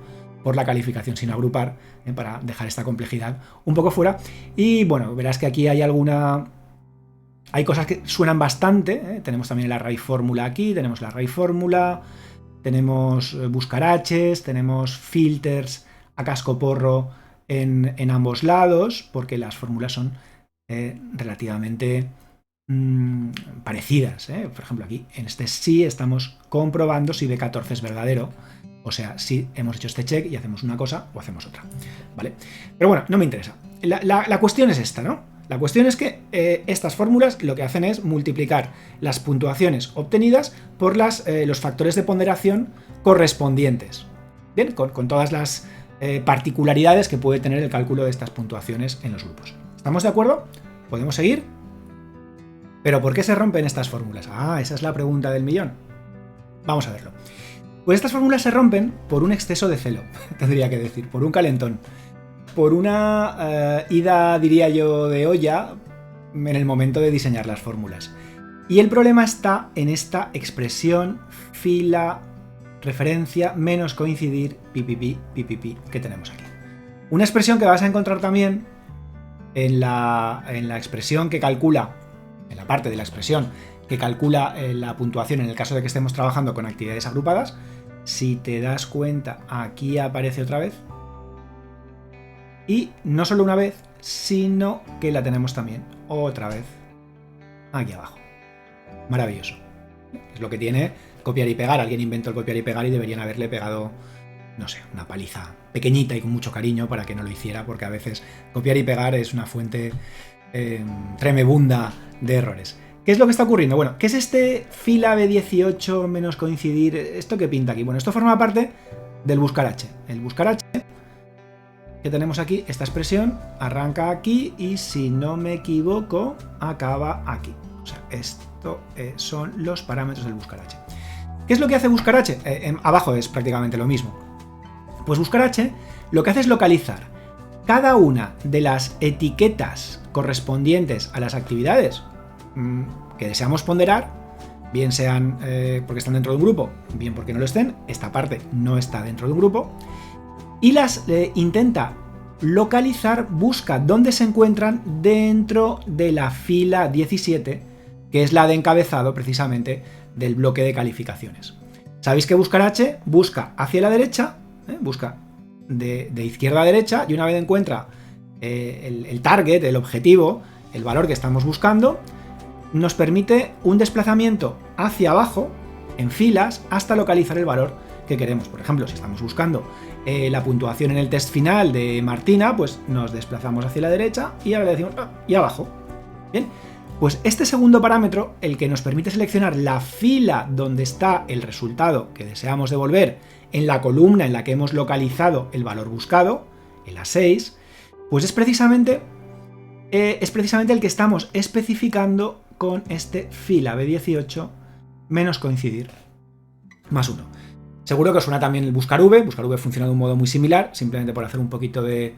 por la calificación sin agrupar, para dejar esta complejidad un poco fuera. Y bueno, verás que aquí hay cosas que suenan bastante, tenemos también el array fórmula aquí, tenemos el array fórmula, tenemos buscaraches, tenemos filters a cascoporro en ambos lados, porque las fórmulas son relativamente parecidas. Por ejemplo, aquí en este sí estamos comprobando si B14 es verdadero, o sea, si hemos hecho este check y hacemos una cosa o hacemos otra, ¿vale? Pero bueno, no me interesa. La cuestión es esta, ¿no? La cuestión es que estas fórmulas lo que hacen es multiplicar las puntuaciones obtenidas por los factores de ponderación correspondientes. Bien, con todas las particularidades que puede tener el cálculo de estas puntuaciones en los grupos. ¿Estamos de acuerdo? ¿Podemos seguir? ¿Pero por qué se rompen estas fórmulas? Ah, esa es la pregunta del millón. Vamos a verlo. Pues estas fórmulas se rompen por un exceso de celo, tendría que decir, por un calentón. Por una ida, diría yo, de olla en el momento de diseñar las fórmulas. Y el problema está en esta expresión fila, referencia, menos coincidir, pipipi, pipipi, que tenemos aquí. Una expresión que vas a encontrar también en la expresión que calcula, en la parte de la expresión que calcula la puntuación en el caso de que estemos trabajando con actividades agrupadas. Si te das cuenta, aquí aparece otra vez. Y no solo una vez, sino que la tenemos también otra vez aquí abajo. Maravilloso. Es lo que tiene copiar y pegar. Alguien inventó el copiar y pegar y deberían haberle pegado, no sé, una paliza pequeñita y con mucho cariño para que no lo hiciera, porque a veces copiar y pegar es una fuente tremebunda de errores. ¿Qué es lo que está ocurriendo? Bueno, ¿qué es este fila B18 menos coincidir? ¿Esto qué pinta aquí? Bueno, esto forma parte del buscarache. El buscarache que tenemos aquí, esta expresión, arranca aquí y, si no me equivoco, acaba aquí. O sea, esto son los parámetros del buscarache. ¿Qué es lo que hace buscarache? Abajo es prácticamente lo mismo. Pues buscarache lo que hace es localizar cada una de las etiquetas correspondientes a las actividades que deseamos ponderar, bien sean porque están dentro de un grupo, bien porque no lo estén. Esta parte no está dentro de un grupo. Y las intenta localizar, busca dónde se encuentran dentro de la fila 17, que es la de encabezado precisamente del bloque de calificaciones. Sabéis que buscarache busca hacia la derecha, busca de izquierda a derecha, y una vez encuentra el target, el objetivo, el valor que estamos buscando, nos permite un desplazamiento hacia abajo en filas hasta localizar el valor que queremos. Por ejemplo, si estamos buscando la puntuación en el test final de Martina, pues nos desplazamos hacia la derecha y ahora le decimos y abajo. Bien, pues este segundo parámetro, el que nos permite seleccionar la fila donde está el resultado que deseamos devolver en la columna en la que hemos localizado el valor buscado, el A6, pues es precisamente el que estamos especificando con este fila B18 menos coincidir más 1. Seguro que os suena también el buscar V. Buscar V funciona de un modo muy similar, simplemente por hacer un poquito de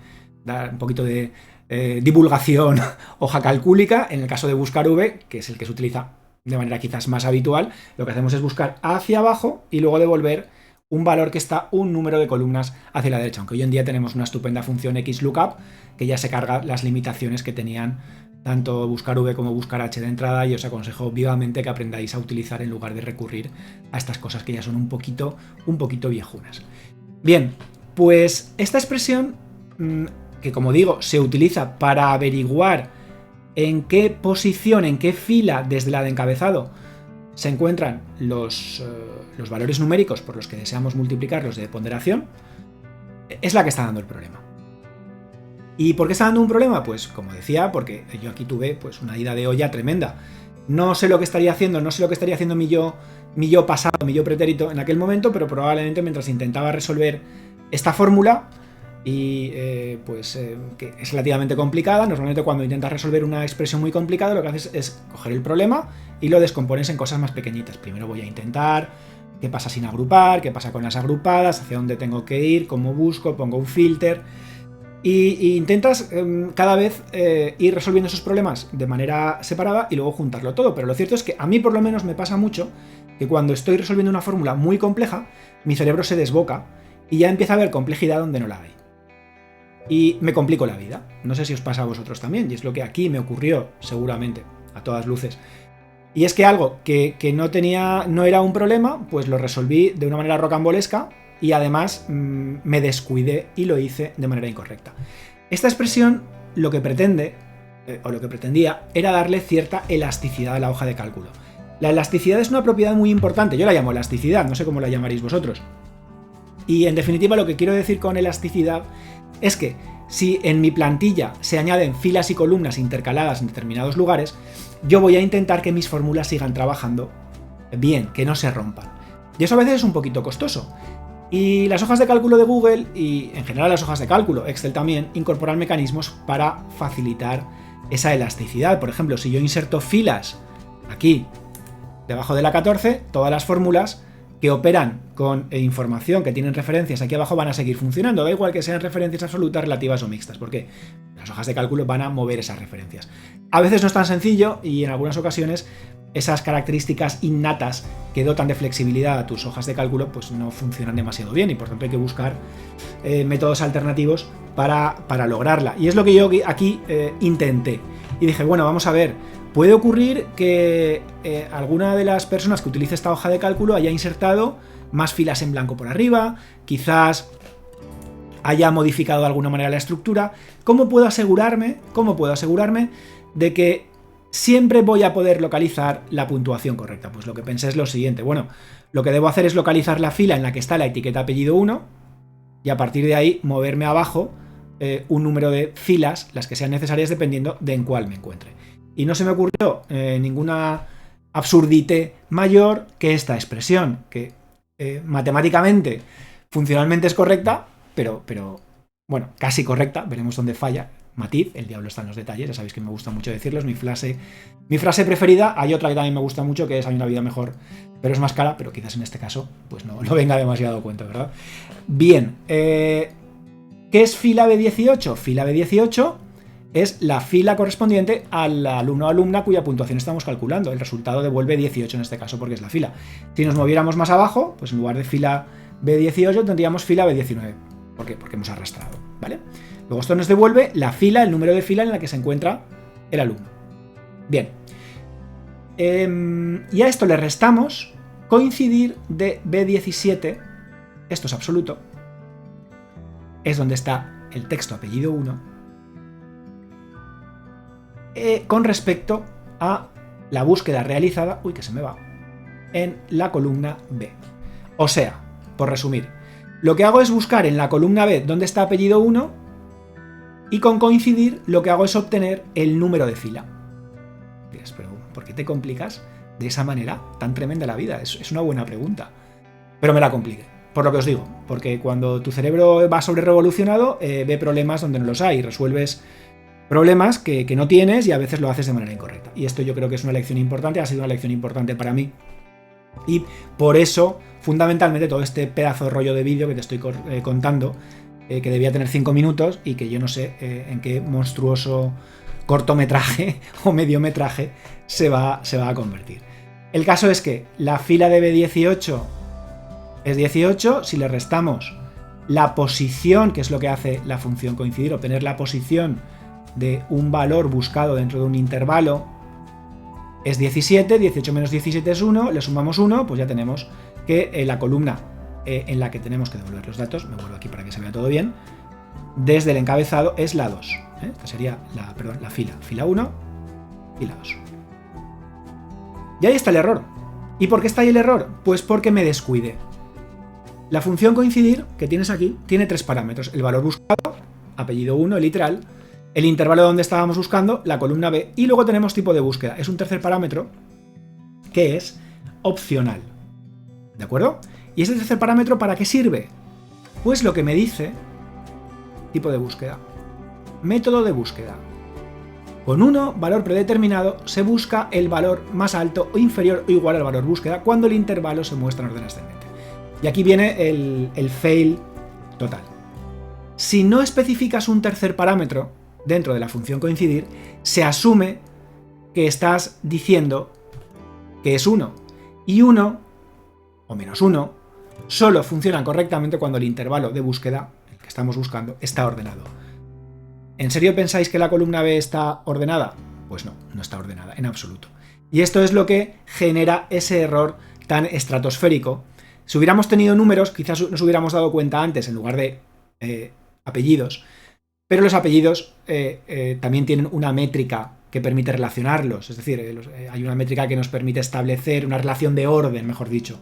divulgación hoja calcúlica. En el caso de buscar V, que es el que se utiliza de manera quizás más habitual, lo que hacemos es buscar hacia abajo y luego devolver un valor que está un número de columnas hacia la derecha, aunque hoy en día tenemos una estupenda función XLOOKUP que ya se carga las limitaciones que tenían tanto buscar V como buscar H de entrada, y os aconsejo vivamente que aprendáis a utilizar en lugar de recurrir a estas cosas que ya son un poquito viejunas. Bien, pues esta expresión, que como digo, se utiliza para averiguar en qué posición, en qué fila desde la de encabezado se encuentran los valores numéricos por los que deseamos multiplicar los de ponderación, es la que está dando el problema. ¿Y por qué está dando un problema? Pues como decía, porque yo aquí tuve pues una ida de olla tremenda. No sé lo que estaría haciendo, no sé lo que estaría haciendo mi yo pasado, mi yo pretérito en aquel momento, pero probablemente mientras intentaba resolver esta fórmula, y que es relativamente complicada. Normalmente cuando intentas resolver una expresión muy complicada, lo que haces es coger el problema y lo descompones en cosas más pequeñitas. Primero voy a intentar qué pasa sin agrupar, qué pasa con las agrupadas, hacia dónde tengo que ir, cómo busco, pongo un filter, y intentas cada vez ir resolviendo esos problemas de manera separada y luego juntarlo todo. Pero lo cierto es que a mí por lo menos me pasa mucho que cuando estoy resolviendo una fórmula muy compleja, mi cerebro se desboca y ya empieza a haber complejidad donde no la hay. Y me complico la vida. No sé si os pasa a vosotros también, y es lo que aquí me ocurrió seguramente, a todas luces. Y es que algo que no era un problema, pues lo resolví de una manera rocambolesca, y además me descuidé y lo hice de manera incorrecta. Esta expresión lo que pretende, o lo que pretendía, era darle cierta elasticidad a la hoja de cálculo. La elasticidad es una propiedad muy importante, yo la llamo elasticidad, no sé cómo la llamaréis vosotros. Y en definitiva lo que quiero decir con elasticidad es que si en mi plantilla se añaden filas y columnas intercaladas en determinados lugares, yo voy a intentar que mis fórmulas sigan trabajando bien, que no se rompan. Y eso a veces es un poquito costoso. Y las hojas de cálculo de Google, y en general las hojas de cálculo, Excel también, incorporan mecanismos para facilitar esa elasticidad. Por ejemplo, si yo inserto filas aquí, debajo de la 14, todas las fórmulas que operan con información que tienen referencias aquí abajo van a seguir funcionando, da igual que sean referencias absolutas, relativas o mixtas, porque las hojas de cálculo van a mover esas referencias. A veces no es tan sencillo, y en algunas ocasiones esas características innatas que dotan de flexibilidad a tus hojas de cálculo pues no funcionan demasiado bien, y por tanto hay que buscar métodos alternativos para lograrla. Y es lo que yo aquí intenté. Y dije, bueno, vamos a ver, puede ocurrir que alguna de las personas que utilice esta hoja de cálculo haya insertado más filas en blanco por arriba, quizás haya modificado de alguna manera la estructura. ¿Cómo puedo asegurarme de que siempre voy a poder localizar la puntuación correcta? Pues lo que pensé es lo siguiente. Bueno, lo que debo hacer es localizar la fila en la que está la etiqueta apellido 1 y a partir de ahí moverme abajo un número de filas, las que sean necesarias dependiendo de en cuál me encuentre. Y no se me ocurrió ninguna absurdité mayor que esta expresión, que matemáticamente, funcionalmente es correcta, pero bueno, casi correcta, veremos dónde falla. Matiz, el diablo está en los detalles, ya sabéis que me gusta mucho decirlo, es mi frase preferida. Hay otra que también me gusta mucho, que es hay una vida mejor, pero es más cara, pero quizás en este caso pues no venga demasiado a cuento, ¿verdad? Bien, ¿qué es fila B18? Fila B18 es la fila correspondiente al alumno o alumna cuya puntuación estamos calculando. El resultado devuelve 18 en este caso porque es la fila. Si nos moviéramos más abajo, pues en lugar de fila B18 tendríamos fila B19. ¿Por qué? Porque hemos arrastrado, ¿vale? Luego esto nos devuelve la fila, el número de fila en la que se encuentra el alumno. Bien. Y a esto le restamos coincidir de B17, esto es absoluto, es donde está el texto apellido 1, con respecto a la búsqueda realizada, uy, que se me va, en la columna B. O sea, por resumir, lo que hago es buscar en la columna B donde está apellido 1, y con coincidir lo que hago es obtener el número de fila. Dirás, pero ¿por qué te complicas de esa manera tan tremenda la vida? Es una buena pregunta. Pero me la compliqué, por lo que os digo, porque cuando tu cerebro va sobre revolucionado, ve problemas donde no los hay, y resuelves problemas que no tienes y a veces lo haces de manera incorrecta. Y esto yo creo que es una lección importante, ha sido una lección importante para mí. Y por eso, fundamentalmente, todo este pedazo de rollo de vídeo que te estoy contando que debía tener 5 minutos y que yo no sé en qué monstruoso cortometraje o mediometraje se va a convertir. El caso es que la fila de B18 es 18, si le restamos la posición, que es lo que hace la función coincidir, obtener la posición de un valor buscado dentro de un intervalo, es 17, 18 menos 17 es 1, le sumamos 1, pues ya tenemos que la columna en la que tenemos que devolver los datos, me vuelvo aquí para que se vea todo bien, desde el encabezado es la 2. Esta sería la fila 1 y la 2. Y ahí está el error. ¿Y por qué está ahí el error? Pues porque me descuide. La función coincidir que tienes aquí tiene 3 parámetros. El valor buscado, apellido 1, el literal, el intervalo donde estábamos buscando, la columna B, y luego tenemos tipo de búsqueda. Es un tercer parámetro que es opcional. ¿De acuerdo? ¿Y ese tercer parámetro para qué sirve? Pues lo que me dice, tipo de búsqueda, método de búsqueda. Con 1, valor predeterminado, se busca el valor más alto o inferior o igual al valor búsqueda cuando el intervalo se muestra en orden ascendente. Y aquí viene el fail total. Si no especificas un tercer parámetro dentro de la función coincidir, se asume que estás diciendo que es 1. Y 1 o menos 1 solo funcionan correctamente cuando el intervalo de búsqueda, el que estamos buscando, está ordenado. ¿En serio pensáis que la columna B está ordenada? Pues no, no está ordenada en absoluto. Y esto es lo que genera ese error tan estratosférico. Si hubiéramos tenido números, quizás nos hubiéramos dado cuenta antes en lugar de apellidos, pero los apellidos también tienen una métrica que permite relacionarlos, es decir, hay una métrica que nos permite establecer una relación de orden, mejor dicho,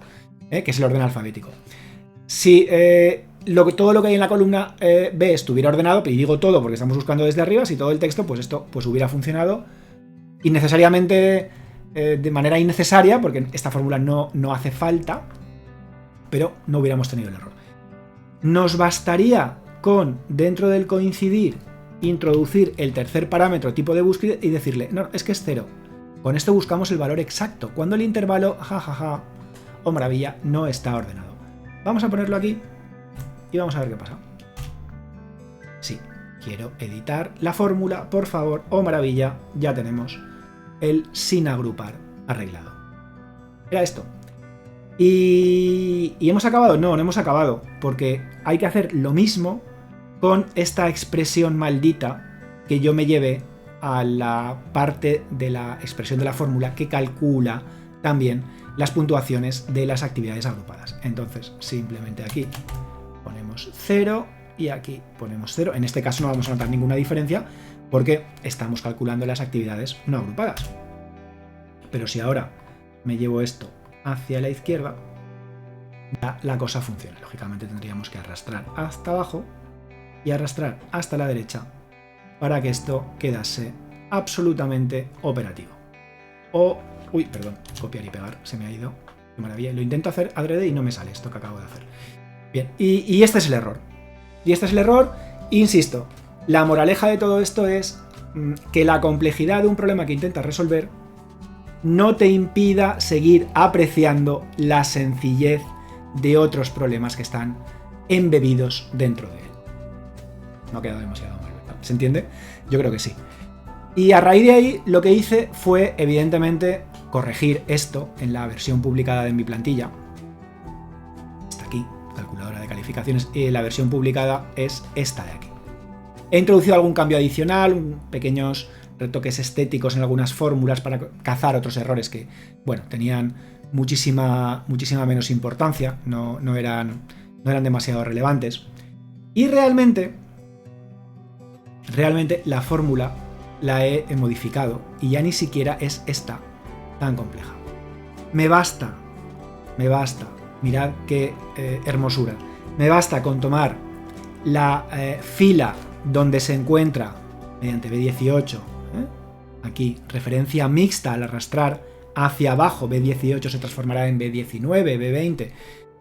que es el orden alfabético. Si todo lo que hay en la columna B estuviera ordenado, y digo todo porque estamos buscando desde arriba, si todo el texto, pues esto pues hubiera funcionado innecesariamente, de manera innecesaria, porque esta fórmula no hace falta, pero no hubiéramos tenido el error. Nos bastaría con, dentro del coincidir, introducir el tercer parámetro tipo de búsqueda y decirle, no, es que es 0. Con esto buscamos el valor exacto, cuando el intervalo, jajaja, oh maravilla, no está ordenado. Vamos a ponerlo aquí y vamos a ver qué pasa. Sí, quiero editar la fórmula, por favor, oh maravilla, ya tenemos el sin agrupar arreglado. Era esto. ¿Y hemos acabado? No, no hemos acabado, porque hay que hacer lo mismo con esta expresión maldita que yo me llevé a la parte de la expresión de la fórmula que calcula también las puntuaciones de las actividades agrupadas. Entonces, simplemente aquí ponemos 0 y aquí ponemos 0. En este caso no vamos a notar ninguna diferencia porque estamos calculando las actividades no agrupadas. Pero si ahora me llevo esto hacia la izquierda, ya la cosa funciona. Lógicamente tendríamos que arrastrar hasta abajo y arrastrar hasta la derecha para que esto quedase absolutamente operativo. Uy, perdón, copiar y pegar, se me ha ido. Qué maravilla. Lo intento hacer adrede y no me sale esto que acabo de hacer. Bien, y este es el error. Y este es el error, insisto, la moraleja de todo esto es que la complejidad de un problema que intentas resolver no te impida seguir apreciando la sencillez de otros problemas que están embebidos dentro de él. No ha quedado demasiado mal, ¿verdad? ¿Se entiende? Yo creo que sí. Y a raíz de ahí lo que hice fue, evidentemente, corregir esto en la versión publicada de mi plantilla. Está aquí, calculadora de calificaciones, y la versión publicada es esta de aquí. He introducido algún cambio adicional, pequeños retoques estéticos en algunas fórmulas para cazar otros errores que, bueno, tenían muchísima menos importancia, no eran demasiado relevantes. Y realmente la fórmula la he modificado y ya ni siquiera es esta tan compleja. Me basta, mirad qué hermosura, me basta con tomar la fila donde se encuentra, mediante B18, aquí, referencia mixta al arrastrar hacia abajo, B18 se transformará en B19, B20,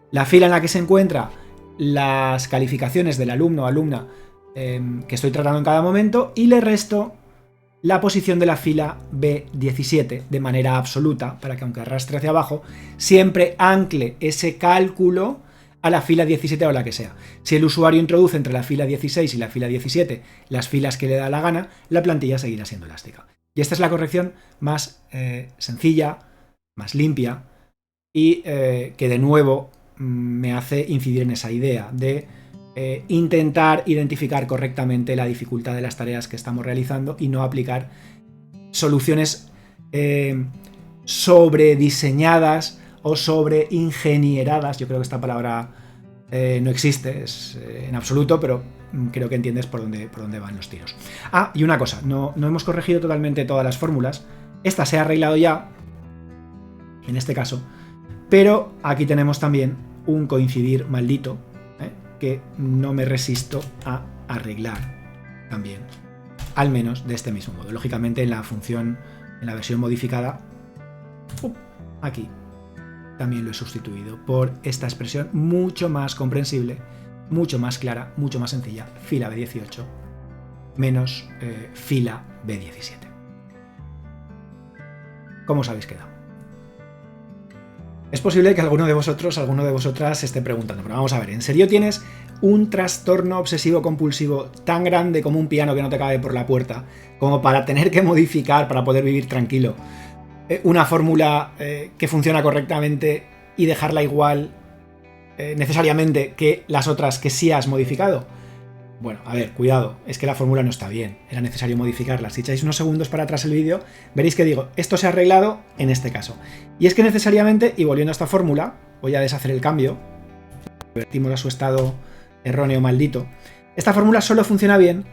la fila en la que se encuentra las calificaciones del alumno o alumna que estoy tratando en cada momento, y le resto la posición de la fila B17 de manera absoluta, para que aunque arrastre hacia abajo, siempre ancle ese cálculo a la fila 17 o la que sea. Si el usuario introduce entre la fila 16 y la fila 17 las filas que le da la gana, la plantilla seguirá siendo elástica. Y esta es la corrección más sencilla, más limpia y que de nuevo me hace incidir en esa idea de intentar identificar correctamente la dificultad de las tareas que estamos realizando y no aplicar soluciones sobrediseñadas o sobreingenieradas. Yo creo que esta palabra no existe en absoluto, pero creo que entiendes por dónde van los tiros. Ah, y una cosa, no hemos corregido totalmente todas las fórmulas. Esta se ha arreglado ya, en este caso, pero aquí tenemos también un coincidir maldito, que no me resisto a arreglar también, al menos de este mismo modo. Lógicamente en la función, en la versión modificada, aquí también lo he sustituido por esta expresión mucho más comprensible, mucho más clara, mucho más sencilla, fila B18 menos fila B17. ¿Cómo os habéis quedado? Es posible que alguno de vosotras se esté preguntando, pero vamos a ver, ¿en serio tienes un trastorno obsesivo compulsivo tan grande como un piano que no te cabe por la puerta, como para tener que modificar para poder vivir tranquilo una fórmula que funciona correctamente y dejarla igual necesariamente que las otras que sí has modificado? Bueno, a ver, cuidado, es que la fórmula no está bien, era necesario modificarla. Si echáis unos segundos para atrás el vídeo, veréis que digo, esto se ha arreglado en este caso. Y es que necesariamente, y volviendo a esta fórmula, voy a deshacer el cambio, revertimos a su estado erróneo maldito, esta fórmula solo funciona bien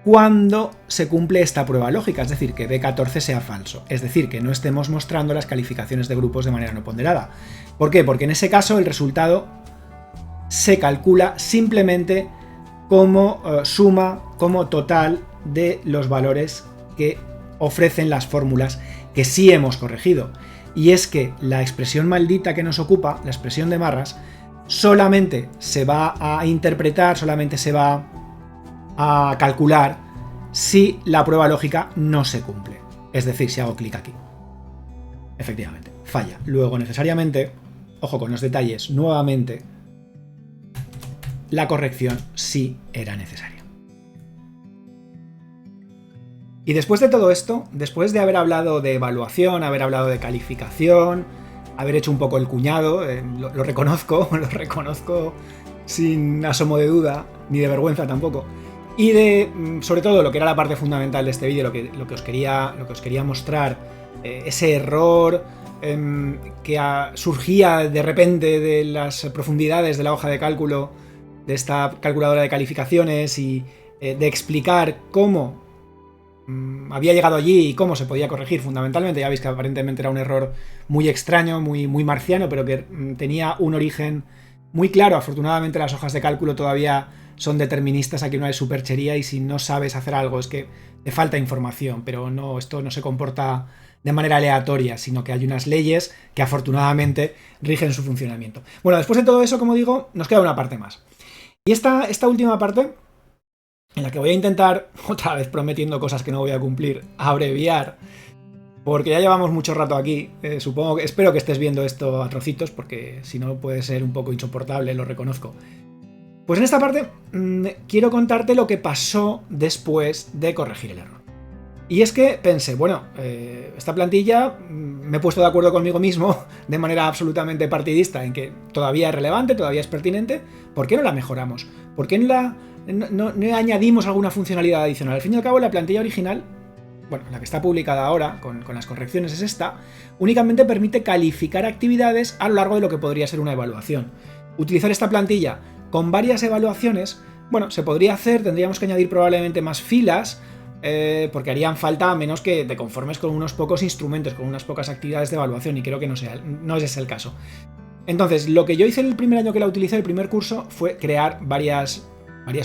cuando se cumple esta prueba lógica, es decir, que B14 sea falso, es decir, que no estemos mostrando las calificaciones de grupos de manera no ponderada. ¿Por qué? Porque en ese caso el resultado se calcula simplemente como suma, como total de los valores que ofrecen las fórmulas que sí hemos corregido. Y es que la expresión maldita que nos ocupa, la expresión de Marras, solamente se va a interpretar, solamente se va a calcular si la prueba lógica no se cumple. Es decir, si hago clic aquí. Efectivamente, falla. Luego, necesariamente, ojo con los detalles, nuevamente, la corrección sí era necesaria. Y después de todo esto, después de haber hablado de evaluación, haber hablado de calificación, haber hecho un poco el cuñado, lo reconozco sin asomo de duda, ni de vergüenza tampoco, y de, sobre todo, lo que era la parte fundamental de este vídeo, lo que os quería mostrar, ese error que surgía de repente de las profundidades de la hoja de cálculo de esta calculadora de calificaciones y de explicar cómo había llegado allí y cómo se podía corregir fundamentalmente. Ya veis que aparentemente era un error muy extraño, muy marciano, pero que tenía un origen muy claro. Afortunadamente las hojas de cálculo todavía son deterministas, aquí no hay superchería y si no sabes hacer algo es que te falta información, pero no, esto no se comporta de manera aleatoria, sino que hay unas leyes que afortunadamente rigen su funcionamiento. Bueno, después de todo eso, como digo, nos queda una parte más. Y esta última parte, en la que voy a intentar, otra vez prometiendo cosas que no voy a cumplir, abreviar, porque ya llevamos mucho rato aquí, espero que estés viendo esto a trocitos, porque si no puede ser un poco insoportable, lo reconozco. Pues en esta parte quiero contarte lo que pasó después de corregir el error. Y es que pensé, bueno, esta plantilla me he puesto de acuerdo conmigo mismo de manera absolutamente partidista en que todavía es relevante, todavía es pertinente. ¿Por qué no la mejoramos? ¿Por qué no añadimos alguna funcionalidad adicional? Al fin y al cabo, la plantilla original, bueno, la que está publicada ahora con las correcciones es esta, únicamente permite calificar actividades a lo largo de lo que podría ser una evaluación. Utilizar esta plantilla con varias evaluaciones, bueno, se podría hacer, tendríamos que añadir probablemente más filas, porque harían falta a menos que te conformes con unos pocos instrumentos, con unas pocas actividades de evaluación, y creo que no ese es el caso. Entonces, lo que yo hice el primer año que la utilicé, el primer curso, fue crear varias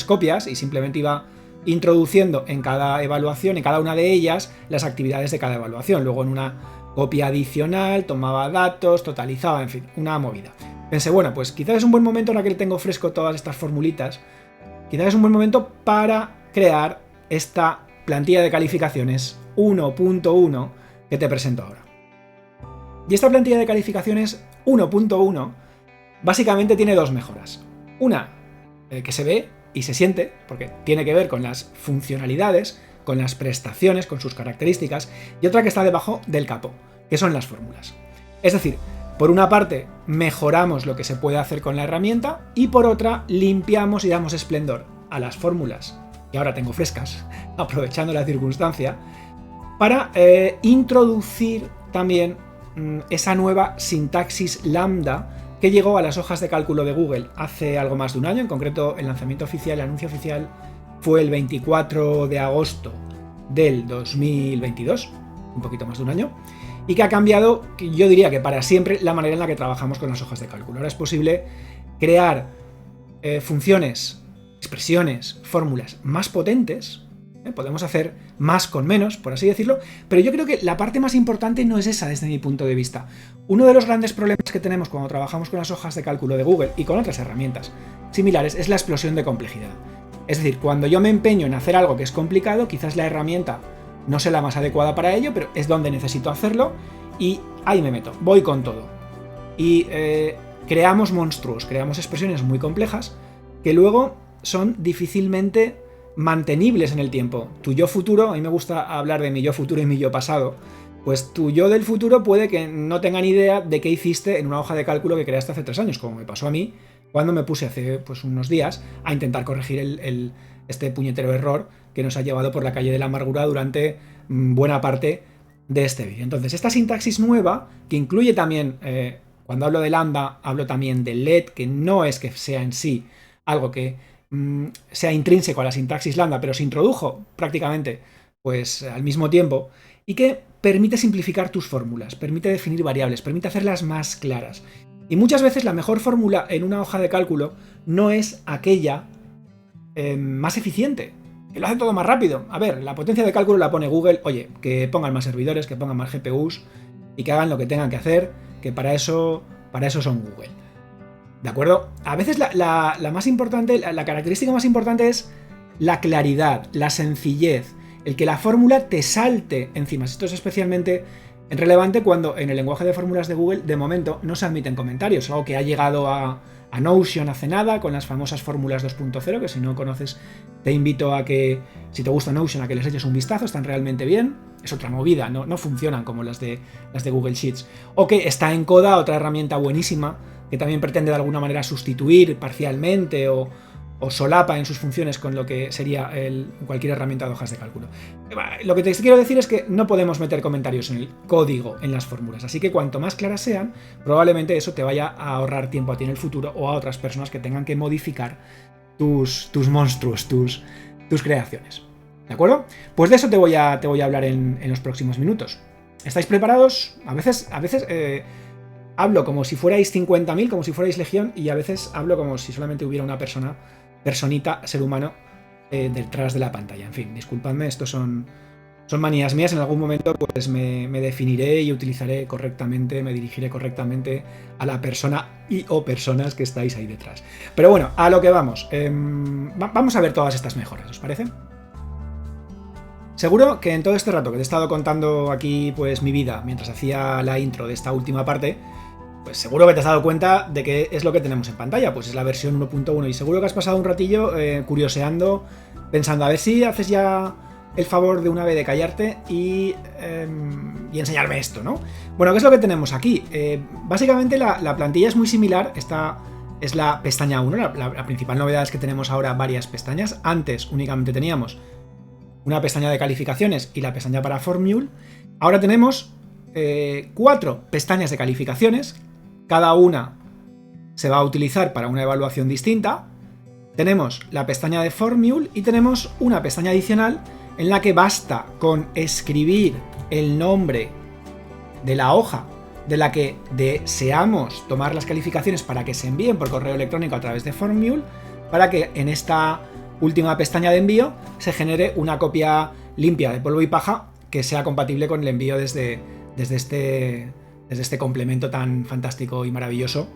copias y simplemente iba introduciendo en cada evaluación, en cada una de ellas, las actividades de cada evaluación. Luego en una copia adicional tomaba datos, totalizaba, en fin, una movida. Pensé, bueno, pues quizás es un buen momento, ahora que tengo fresco todas estas formulitas, quizás es un buen momento para crear esta plantilla de calificaciones 1.1 que te presento ahora. Y esta plantilla de calificaciones 1.1 Básicamente tiene dos mejoras. Una, que se ve y se siente, porque tiene que ver con las funcionalidades, con las prestaciones, con sus características, y otra que está debajo del capó, que son las fórmulas. Es decir, por una parte mejoramos lo que se puede hacer con la herramienta y por otra limpiamos y damos esplendor a las fórmulas que ahora tengo frescas, aprovechando la circunstancia, para introducir también esa nueva sintaxis lambda que llegó a las hojas de cálculo de Google hace algo más de un año. En concreto, el lanzamiento oficial, el anuncio oficial fue el 24 de agosto del 2022, un poquito más de un año, y que ha cambiado, yo diría que para siempre, la manera en la que trabajamos con las hojas de cálculo. Ahora es posible crear funciones, expresiones, fórmulas más potentes. Podemos hacer más con menos, por así decirlo, pero yo creo que la parte más importante no es esa desde mi punto de vista. Uno de los grandes problemas que tenemos cuando trabajamos con las hojas de cálculo de Google y con otras herramientas similares es la explosión de complejidad. Es decir, cuando yo me empeño en hacer algo que es complicado, quizás la herramienta no sea la más adecuada para ello, pero es donde necesito hacerlo y ahí me meto, voy con todo. Y creamos monstruos, creamos expresiones muy complejas que luego son difícilmente mantenibles en el tiempo. Tu yo futuro, a mí me gusta hablar de mi yo futuro y mi yo pasado, pues tu yo del futuro puede que no tenga ni idea de qué hiciste en una hoja de cálculo que creaste hace 3 años, como me pasó a mí cuando me puse hace unos días a intentar corregir este puñetero error que nos ha llevado por la calle de la amargura durante buena parte de este vídeo. Entonces, esta sintaxis nueva, que incluye también, cuando hablo de lambda, hablo también de LED, que no es que sea en sí algo que sea intrínseco a la sintaxis lambda, pero se introdujo prácticamente pues al mismo tiempo, y que permite simplificar tus fórmulas, permite definir variables, permite hacerlas más claras. Y muchas veces la mejor fórmula en una hoja de cálculo no es aquella más eficiente, que lo hace todo más rápido. A ver, la potencia de cálculo la pone Google, oye, que pongan más servidores, que pongan más GPUs y que hagan lo que tengan que hacer, que para eso son Google. ¿De acuerdo? A veces la más importante, la característica más importante es la claridad, la sencillez, el que la fórmula te salte encima. Esto es especialmente relevante cuando en el lenguaje de fórmulas de Google de momento no se admiten comentarios, algo que ha llegado a Notion hace nada con las famosas fórmulas 2.0, que si no conoces te invito a que, si te gusta Notion, a que les eches un vistazo, están realmente bien. Es otra movida, no funcionan como las de Google Sheets. O que está en Coda, otra herramienta buenísima que también pretende de alguna manera sustituir parcialmente o solapa en sus funciones con lo que sería cualquier herramienta de hojas de cálculo. Lo que te quiero decir es que no podemos meter comentarios en el código, en las fórmulas, así que cuanto más claras sean, probablemente eso te vaya a ahorrar tiempo a ti en el futuro o a otras personas que tengan que modificar tus monstruos, tus creaciones. ¿De acuerdo? Pues de eso te voy a hablar en los próximos minutos. ¿Estáis preparados? A veces hablo como si fuerais 50.000, como si fuerais legión, y a veces hablo como si solamente hubiera una personita, ser humano, detrás de la pantalla. En fin, disculpadme, estos son manías mías. En algún momento pues me definiré y utilizaré correctamente, me dirigiré correctamente a la persona y o personas que estáis ahí detrás. Pero bueno, a lo que vamos. Vamos a ver todas estas mejoras, ¿os parece? Seguro que en todo este rato que te he estado contando aquí pues mi vida mientras hacía la intro de esta última parte, pues seguro que te has dado cuenta de qué es lo que tenemos en pantalla, pues es la versión 1.1, y seguro que has pasado un ratillo curioseando, pensando a ver si haces ya el favor de una vez de callarte y enseñarme esto, ¿no? Bueno, ¿qué es lo que tenemos aquí? Básicamente la plantilla es muy similar. Esta es la pestaña 1, la principal novedad es que tenemos ahora varias pestañas. Antes únicamente teníamos una pestaña de calificaciones y la pestaña para Formule. Ahora tenemos 4 pestañas de calificaciones. Cada una se va a utilizar para una evaluación distinta. Tenemos la pestaña de Formule y tenemos una pestaña adicional en la que basta con escribir el nombre de la hoja de la que deseamos tomar las calificaciones para que se envíen por correo electrónico a través de Formule, para que en esta última pestaña de envío se genere una copia limpia de polvo y paja que sea compatible con el envío desde este complemento tan fantástico y maravilloso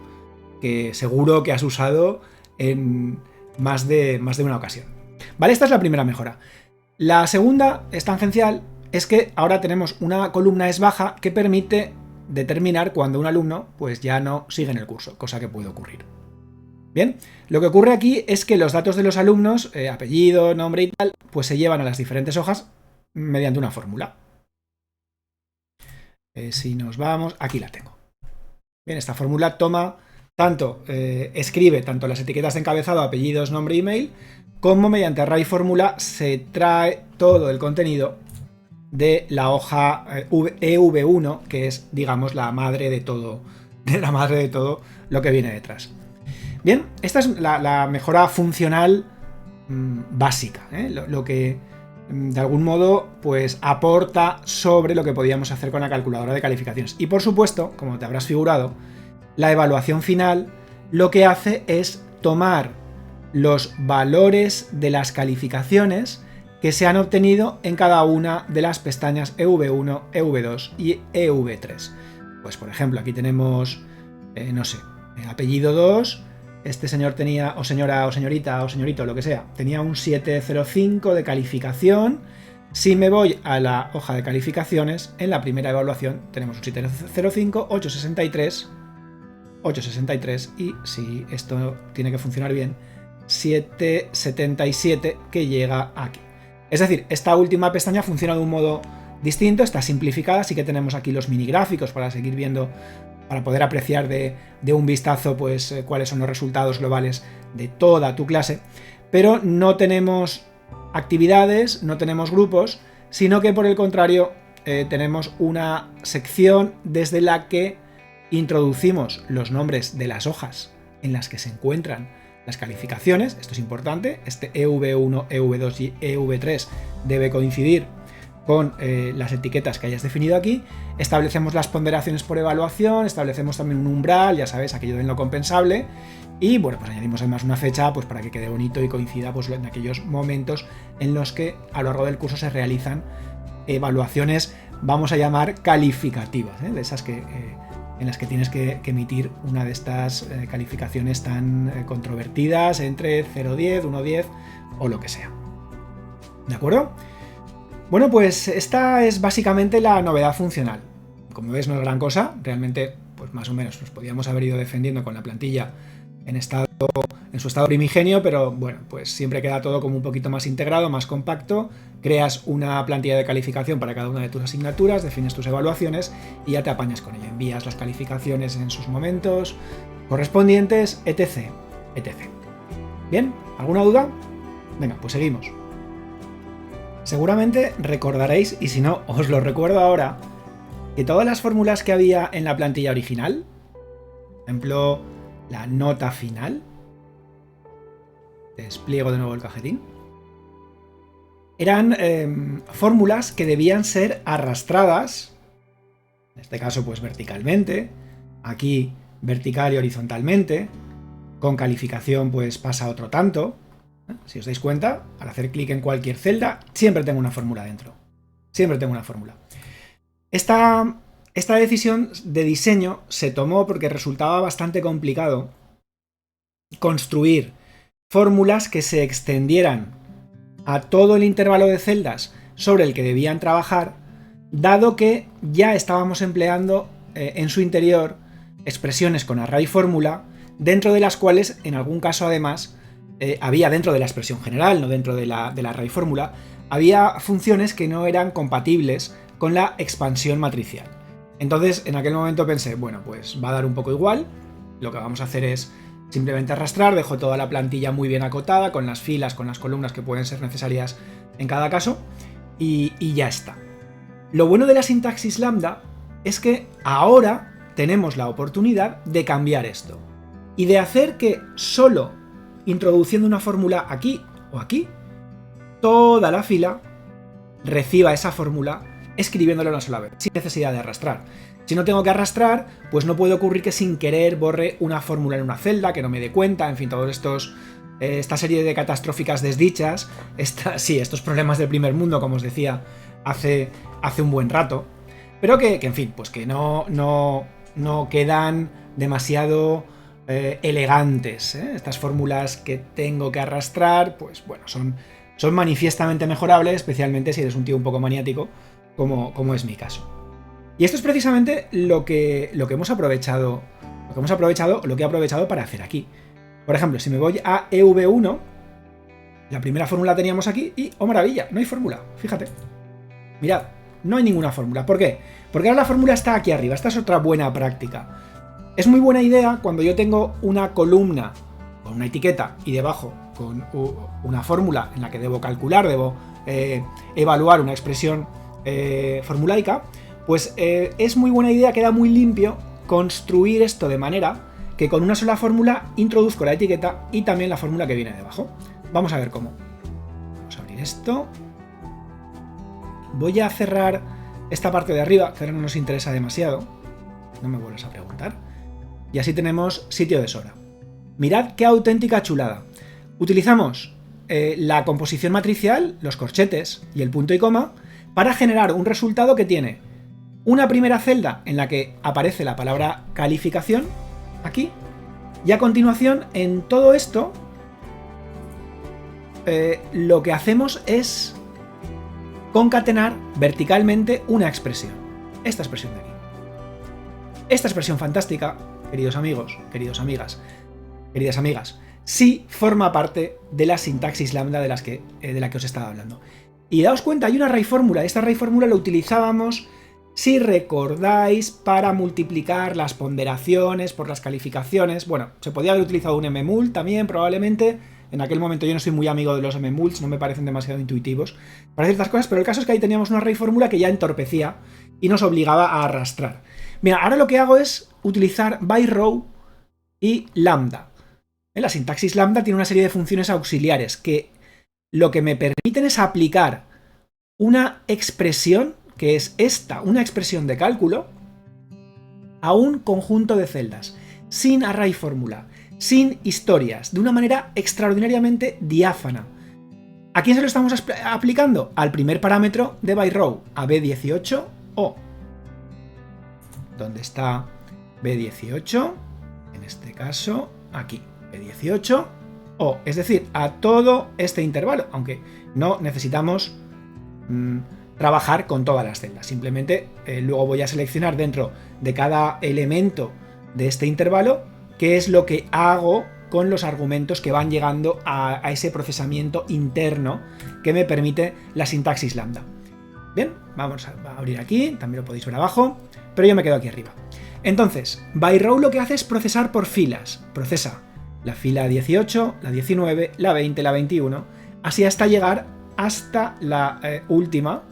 que seguro que has usado en más de una ocasión. Vale, esta es la primera mejora. La segunda es tangencial, es que ahora tenemos una columna es baja que permite determinar cuando un alumno pues ya no sigue en el curso, cosa que puede ocurrir. Bien, lo que ocurre aquí es que los datos de los alumnos, apellido, nombre y tal, pues se llevan a las diferentes hojas mediante una fórmula. Si nos vamos, aquí la tengo. Bien, esta fórmula toma escribe tanto las etiquetas de encabezado, apellidos, nombre y email, como mediante array fórmula se trae todo el contenido de la hoja EV1, que es, digamos, la madre de todo lo que viene detrás. Bien, esta es la mejora funcional básica, lo que de algún modo pues aporta sobre lo que podíamos hacer con la calculadora de calificaciones. Y por supuesto, como te habrás figurado, la evaluación final lo que hace es tomar los valores de las calificaciones que se han obtenido en cada una de las pestañas EV1, EV2 y EV3. Pues por ejemplo, aquí tenemos, no sé, apellido 2, este señor tenía, o señora, o señorita, o señorito, lo que sea, tenía un 705 de calificación. Si me voy a la hoja de calificaciones, en la primera evaluación tenemos un 705, 863, 863 y, si esto tiene que funcionar bien, 777 que llega aquí. Es decir, esta última pestaña funciona de un modo distinto, está simplificada, sí que tenemos aquí los mini gráficos para seguir viendo, para poder apreciar de un vistazo pues cuáles son los resultados globales de toda tu clase, pero no tenemos actividades, no tenemos grupos, sino que por el contrario tenemos una sección desde la que introducimos los nombres de las hojas en las que se encuentran las calificaciones. Esto es importante, este EV1, EV2 y EV3 debe coincidir con las etiquetas que hayas definido aquí. Establecemos las ponderaciones por evaluación, establecemos también un umbral, ya sabes, aquello de lo compensable, y bueno, pues añadimos además una fecha pues para que quede bonito y coincida pues en aquellos momentos en los que a lo largo del curso se realizan evaluaciones, vamos a llamar calificativas, de esas que en las que tienes que emitir una de estas calificaciones tan controvertidas entre 0,10, 1,10 o lo que sea. ¿De acuerdo? Bueno, pues esta es básicamente la novedad funcional. Como ves, no es gran cosa, realmente pues más o menos nos podíamos haber ido defendiendo con la plantilla en su estado primigenio, pero bueno, pues siempre queda todo como un poquito más integrado, más compacto. Creas una plantilla de calificación para cada una de tus asignaturas, defines tus evaluaciones y ya te apañas con ella. Envías las calificaciones en sus momentos correspondientes, etc, etc. ¿Bien? ¿Alguna duda? Venga, pues seguimos. Seguramente recordaréis, y si no, os lo recuerdo ahora, que todas las fórmulas que había en la plantilla original, por ejemplo, la nota final, despliego de nuevo el cajetín, eran fórmulas que debían ser arrastradas, en este caso pues verticalmente, aquí vertical y horizontalmente, con calificación pues pasa otro tanto. Si os dais cuenta, al hacer clic en cualquier celda, siempre tengo una fórmula dentro. Siempre tengo una fórmula. Esta decisión de diseño se tomó porque resultaba bastante complicado construir fórmulas que se extendieran a todo el intervalo de celdas sobre el que debían trabajar, dado que ya estábamos empleando en su interior expresiones con array fórmula, dentro de las cuales, en algún caso además, había dentro de la expresión general, no dentro de la array fórmula, había funciones que no eran compatibles con la expansión matricial. Entonces, en aquel momento pensé, bueno, pues va a dar un poco igual, lo que vamos a hacer es simplemente arrastrar, dejo toda la plantilla muy bien acotada, con las filas, con las columnas que pueden ser necesarias en cada caso, y ya está. Lo bueno de la sintaxis lambda es que ahora tenemos la oportunidad de cambiar esto, y de hacer que solo introduciendo una fórmula aquí o aquí, toda la fila reciba esa fórmula escribiéndola una sola vez, sin necesidad de arrastrar. Si no tengo que arrastrar, pues no puede ocurrir que sin querer borre una fórmula en una celda, que no me dé cuenta, en fin, todos esta serie de catastróficas desdichas, estos problemas del primer mundo, como os decía hace un buen rato, pero que en fin, pues que no quedan demasiado elegantes. Estas fórmulas que tengo que arrastrar, pues bueno, son manifiestamente mejorables, especialmente si eres un tío un poco maniático, como es mi caso. Y esto es precisamente lo que hemos aprovechado, lo que he aprovechado para hacer aquí. Por ejemplo, si me voy a EV1, la primera fórmula la teníamos aquí y, ¡oh maravilla!, no hay fórmula, fíjate. Mirad, no hay ninguna fórmula. ¿Por qué? Porque ahora la fórmula está aquí arriba, esta es otra buena práctica. Es muy buena idea cuando yo tengo una columna con una etiqueta y debajo con una fórmula en la que debo calcular, debo evaluar una expresión formulaica, pues es muy buena idea, queda muy limpio construir esto de manera que con una sola fórmula introduzco la etiqueta y también la fórmula que viene debajo. Vamos a ver cómo. Vamos a abrir esto. Voy a cerrar esta parte de arriba, que ahora no nos interesa demasiado. No me vuelvas a preguntar. Y así tenemos sitio de sobra. Mirad qué auténtica chulada. Utilizamos la composición matricial, los corchetes y el punto y coma para generar un resultado que tiene una primera celda en la que aparece la palabra calificación, aquí, y a continuación en todo esto lo que hacemos es concatenar verticalmente una expresión. Esta expresión de aquí. Esta expresión fantástica, queridos amigos, queridas amigas, sí forma parte de la sintaxis lambda de la que os estaba hablando. Y daos cuenta, hay una array fórmula. Esta array fórmula la utilizábamos, si recordáis, para multiplicar las ponderaciones por las calificaciones. Bueno, se podía haber utilizado un mmul también, probablemente. En aquel momento yo no soy muy amigo de los mmuls, no me parecen demasiado intuitivos para ciertas cosas, pero el caso es que ahí teníamos una array fórmula que ya entorpecía y nos obligaba a arrastrar. Mira, ahora lo que hago es utilizar byRow y lambda. La sintaxis lambda tiene una serie de funciones auxiliares que lo que me permiten es aplicar una expresión, que es esta, una expresión de cálculo, a un conjunto de celdas, sin array fórmula, sin historias, de una manera extraordinariamente diáfana. ¿A quién se lo estamos aplicando? Al primer parámetro de byRow, a B18O. ¿Dónde está B18? En este caso, aquí, B18O. Es decir, a todo este intervalo, aunque no necesitamos trabajar con todas las celdas. Simplemente luego voy a seleccionar dentro de cada elemento de este intervalo qué es lo que hago con los argumentos que van llegando a ese procesamiento interno que me permite la sintaxis lambda. Bien, vamos a abrir aquí, también lo podéis ver abajo, pero yo me quedo aquí arriba. Entonces, byRow lo que hace es procesar por filas. Procesa la fila 18, la 19, la 20, la 21, así hasta llegar hasta la última.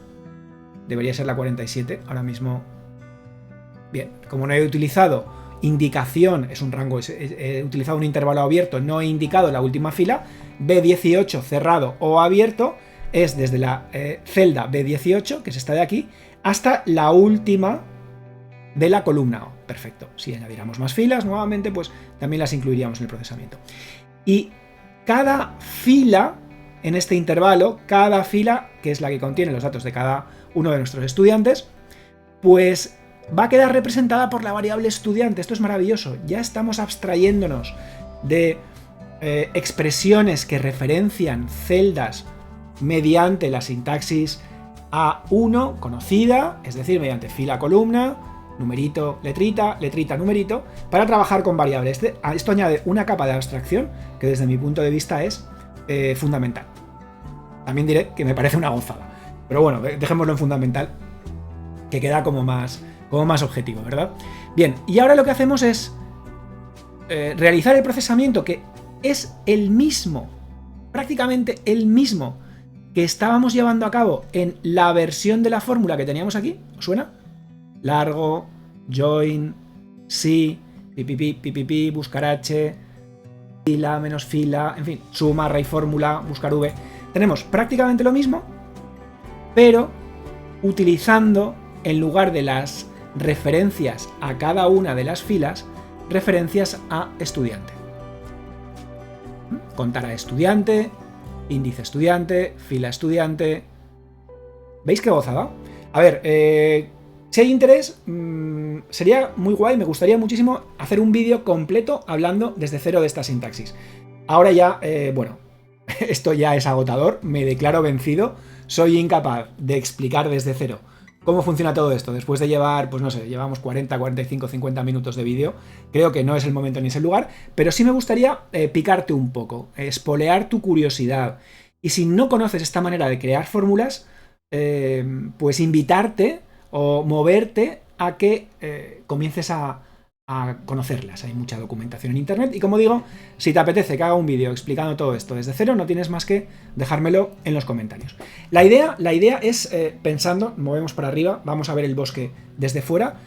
Debería ser la 47, ahora mismo. Bien, como no he utilizado indicación, es un rango, he utilizado un intervalo abierto, no he indicado la última fila, B18 cerrado o abierto es desde la celda B18, que es esta de aquí, hasta la última de la columna O. Perfecto. Si añadiéramos más filas nuevamente, pues también las incluiríamos en el procesamiento. Y cada fila en este intervalo, cada fila, que es la que contiene los datos de cada uno de nuestros estudiantes, pues va a quedar representada por la variable estudiante. Esto es maravilloso. Ya estamos abstrayéndonos de expresiones que referencian celdas mediante la sintaxis A1 conocida, es decir, mediante fila, columna, numerito, letrita, letrita, numerito, para trabajar con variables. Esto añade una capa de abstracción que desde mi punto de vista es fundamental. También diré que me parece una gozada. Pero bueno, dejémoslo en fundamental, que queda como más objetivo, ¿verdad? Bien, y ahora lo que hacemos es realizar el procesamiento, que es el mismo, prácticamente el mismo que estábamos llevando a cabo en la versión de la fórmula que teníamos aquí. ¿Os suena? Largo, join, si, pipipi, buscar h, fila, menos fila, en fin, suma, array fórmula, buscar v. Tenemos prácticamente lo mismo, pero utilizando, en lugar de las referencias a cada una de las filas, referencias a estudiante. Contar a estudiante, índice estudiante, fila estudiante. ¿Veis qué gozada? A ver, si hay interés, sería muy guay, me gustaría muchísimo hacer un vídeo completo hablando desde cero de esta sintaxis. Ahora ya, bueno, esto ya es agotador, me declaro vencido, soy incapaz de explicar desde cero cómo funciona todo esto. Después de llevar, pues no sé, llevamos 40, 45, 50 minutos de vídeo, creo que no es el momento ni es el lugar, pero sí me gustaría picarte un poco, espolear tu curiosidad. Y si no conoces esta manera de crear fórmulas, pues invitarte o moverte a que comiences a conocerlas. Hay mucha documentación en internet y, como digo, si te apetece que haga un vídeo explicando todo esto desde cero, no tienes más que dejármelo en los comentarios. La idea es, pensando, movemos para arriba, vamos a ver el bosque desde fuera,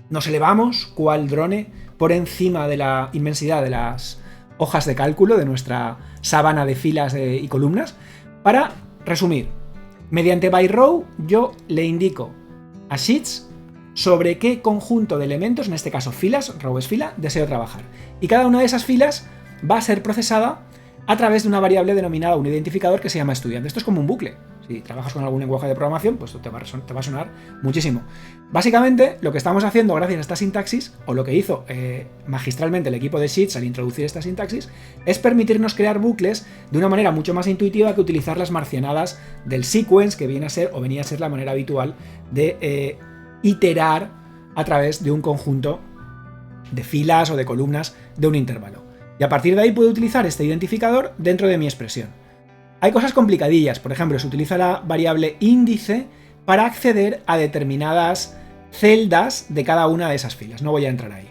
nos elevamos cual drone por encima de la inmensidad de las hojas de cálculo de nuestra sábana de filas y columnas. Para resumir, mediante byRow yo le indico a Sheets sobre qué conjunto de elementos, en este caso filas, row es fila, deseo trabajar. Y cada una de esas filas va a ser procesada a través de una variable denominada un identificador que se llama estudiante. Esto es como un bucle. Si trabajas con algún lenguaje de programación, pues te va a sonar muchísimo. Básicamente, lo que estamos haciendo gracias a esta sintaxis, o lo que hizo magistralmente el equipo de Sheets al introducir esta sintaxis, es permitirnos crear bucles de una manera mucho más intuitiva que utilizar las marcianadas del sequence, que viene a ser, o venía a ser, la manera habitual de iterar a través de un conjunto de filas o de columnas de un intervalo. Y a partir de ahí puedo utilizar este identificador dentro de mi expresión. Hay cosas complicadillas, por ejemplo, se utiliza la variable índice para acceder a determinadas celdas de cada una de esas filas. No voy a entrar ahí.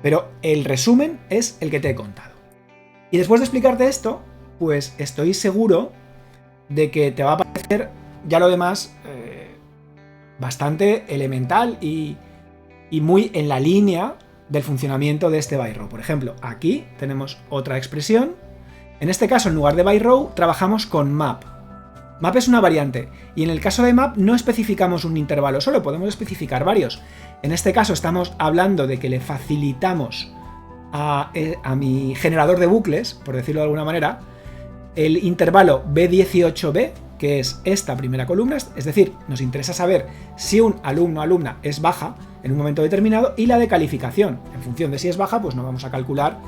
Pero el resumen es el que te he contado. Y después de explicarte esto, pues estoy seguro de que te va a parecer ya lo demás bastante elemental y muy en la línea del funcionamiento de este byRow. Por ejemplo, aquí tenemos otra expresión. En este caso, en lugar de byRow, trabajamos con map. Map es una variante, y en el caso de map no especificamos un intervalo solo, podemos especificar varios. En este caso estamos hablando de que le facilitamos a mi generador de bucles, por decirlo de alguna manera, el intervalo B18B, que es esta primera columna, es decir, nos interesa saber si un alumno o alumna es baja en un momento determinado, y la de calificación. En función de si es baja, pues no vamos a calcular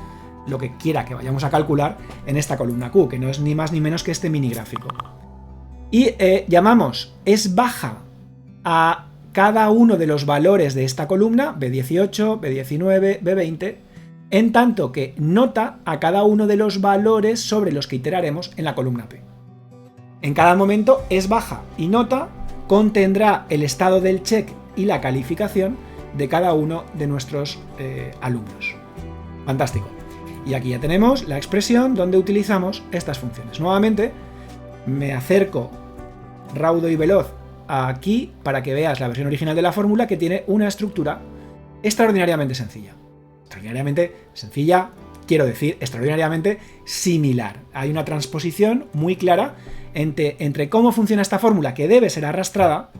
lo que quiera que vayamos a calcular en esta columna Q, que no es ni más ni menos que este mini gráfico. Y llamamos es baja a cada uno de los valores de esta columna, B18, B19, B20, en tanto que nota a cada uno de los valores sobre los que iteraremos en la columna P. En cada momento es baja y nota contendrá el estado del check y la calificación de cada uno de nuestros alumnos. Fantástico. Y aquí ya tenemos la expresión donde utilizamos estas funciones. Nuevamente me acerco raudo y veloz aquí para que veas la versión original de la fórmula, que tiene una estructura extraordinariamente sencilla. Extraordinariamente sencilla, quiero decir, extraordinariamente similar. Hay una transposición muy clara entre cómo funciona esta fórmula, que debe ser arrastrada,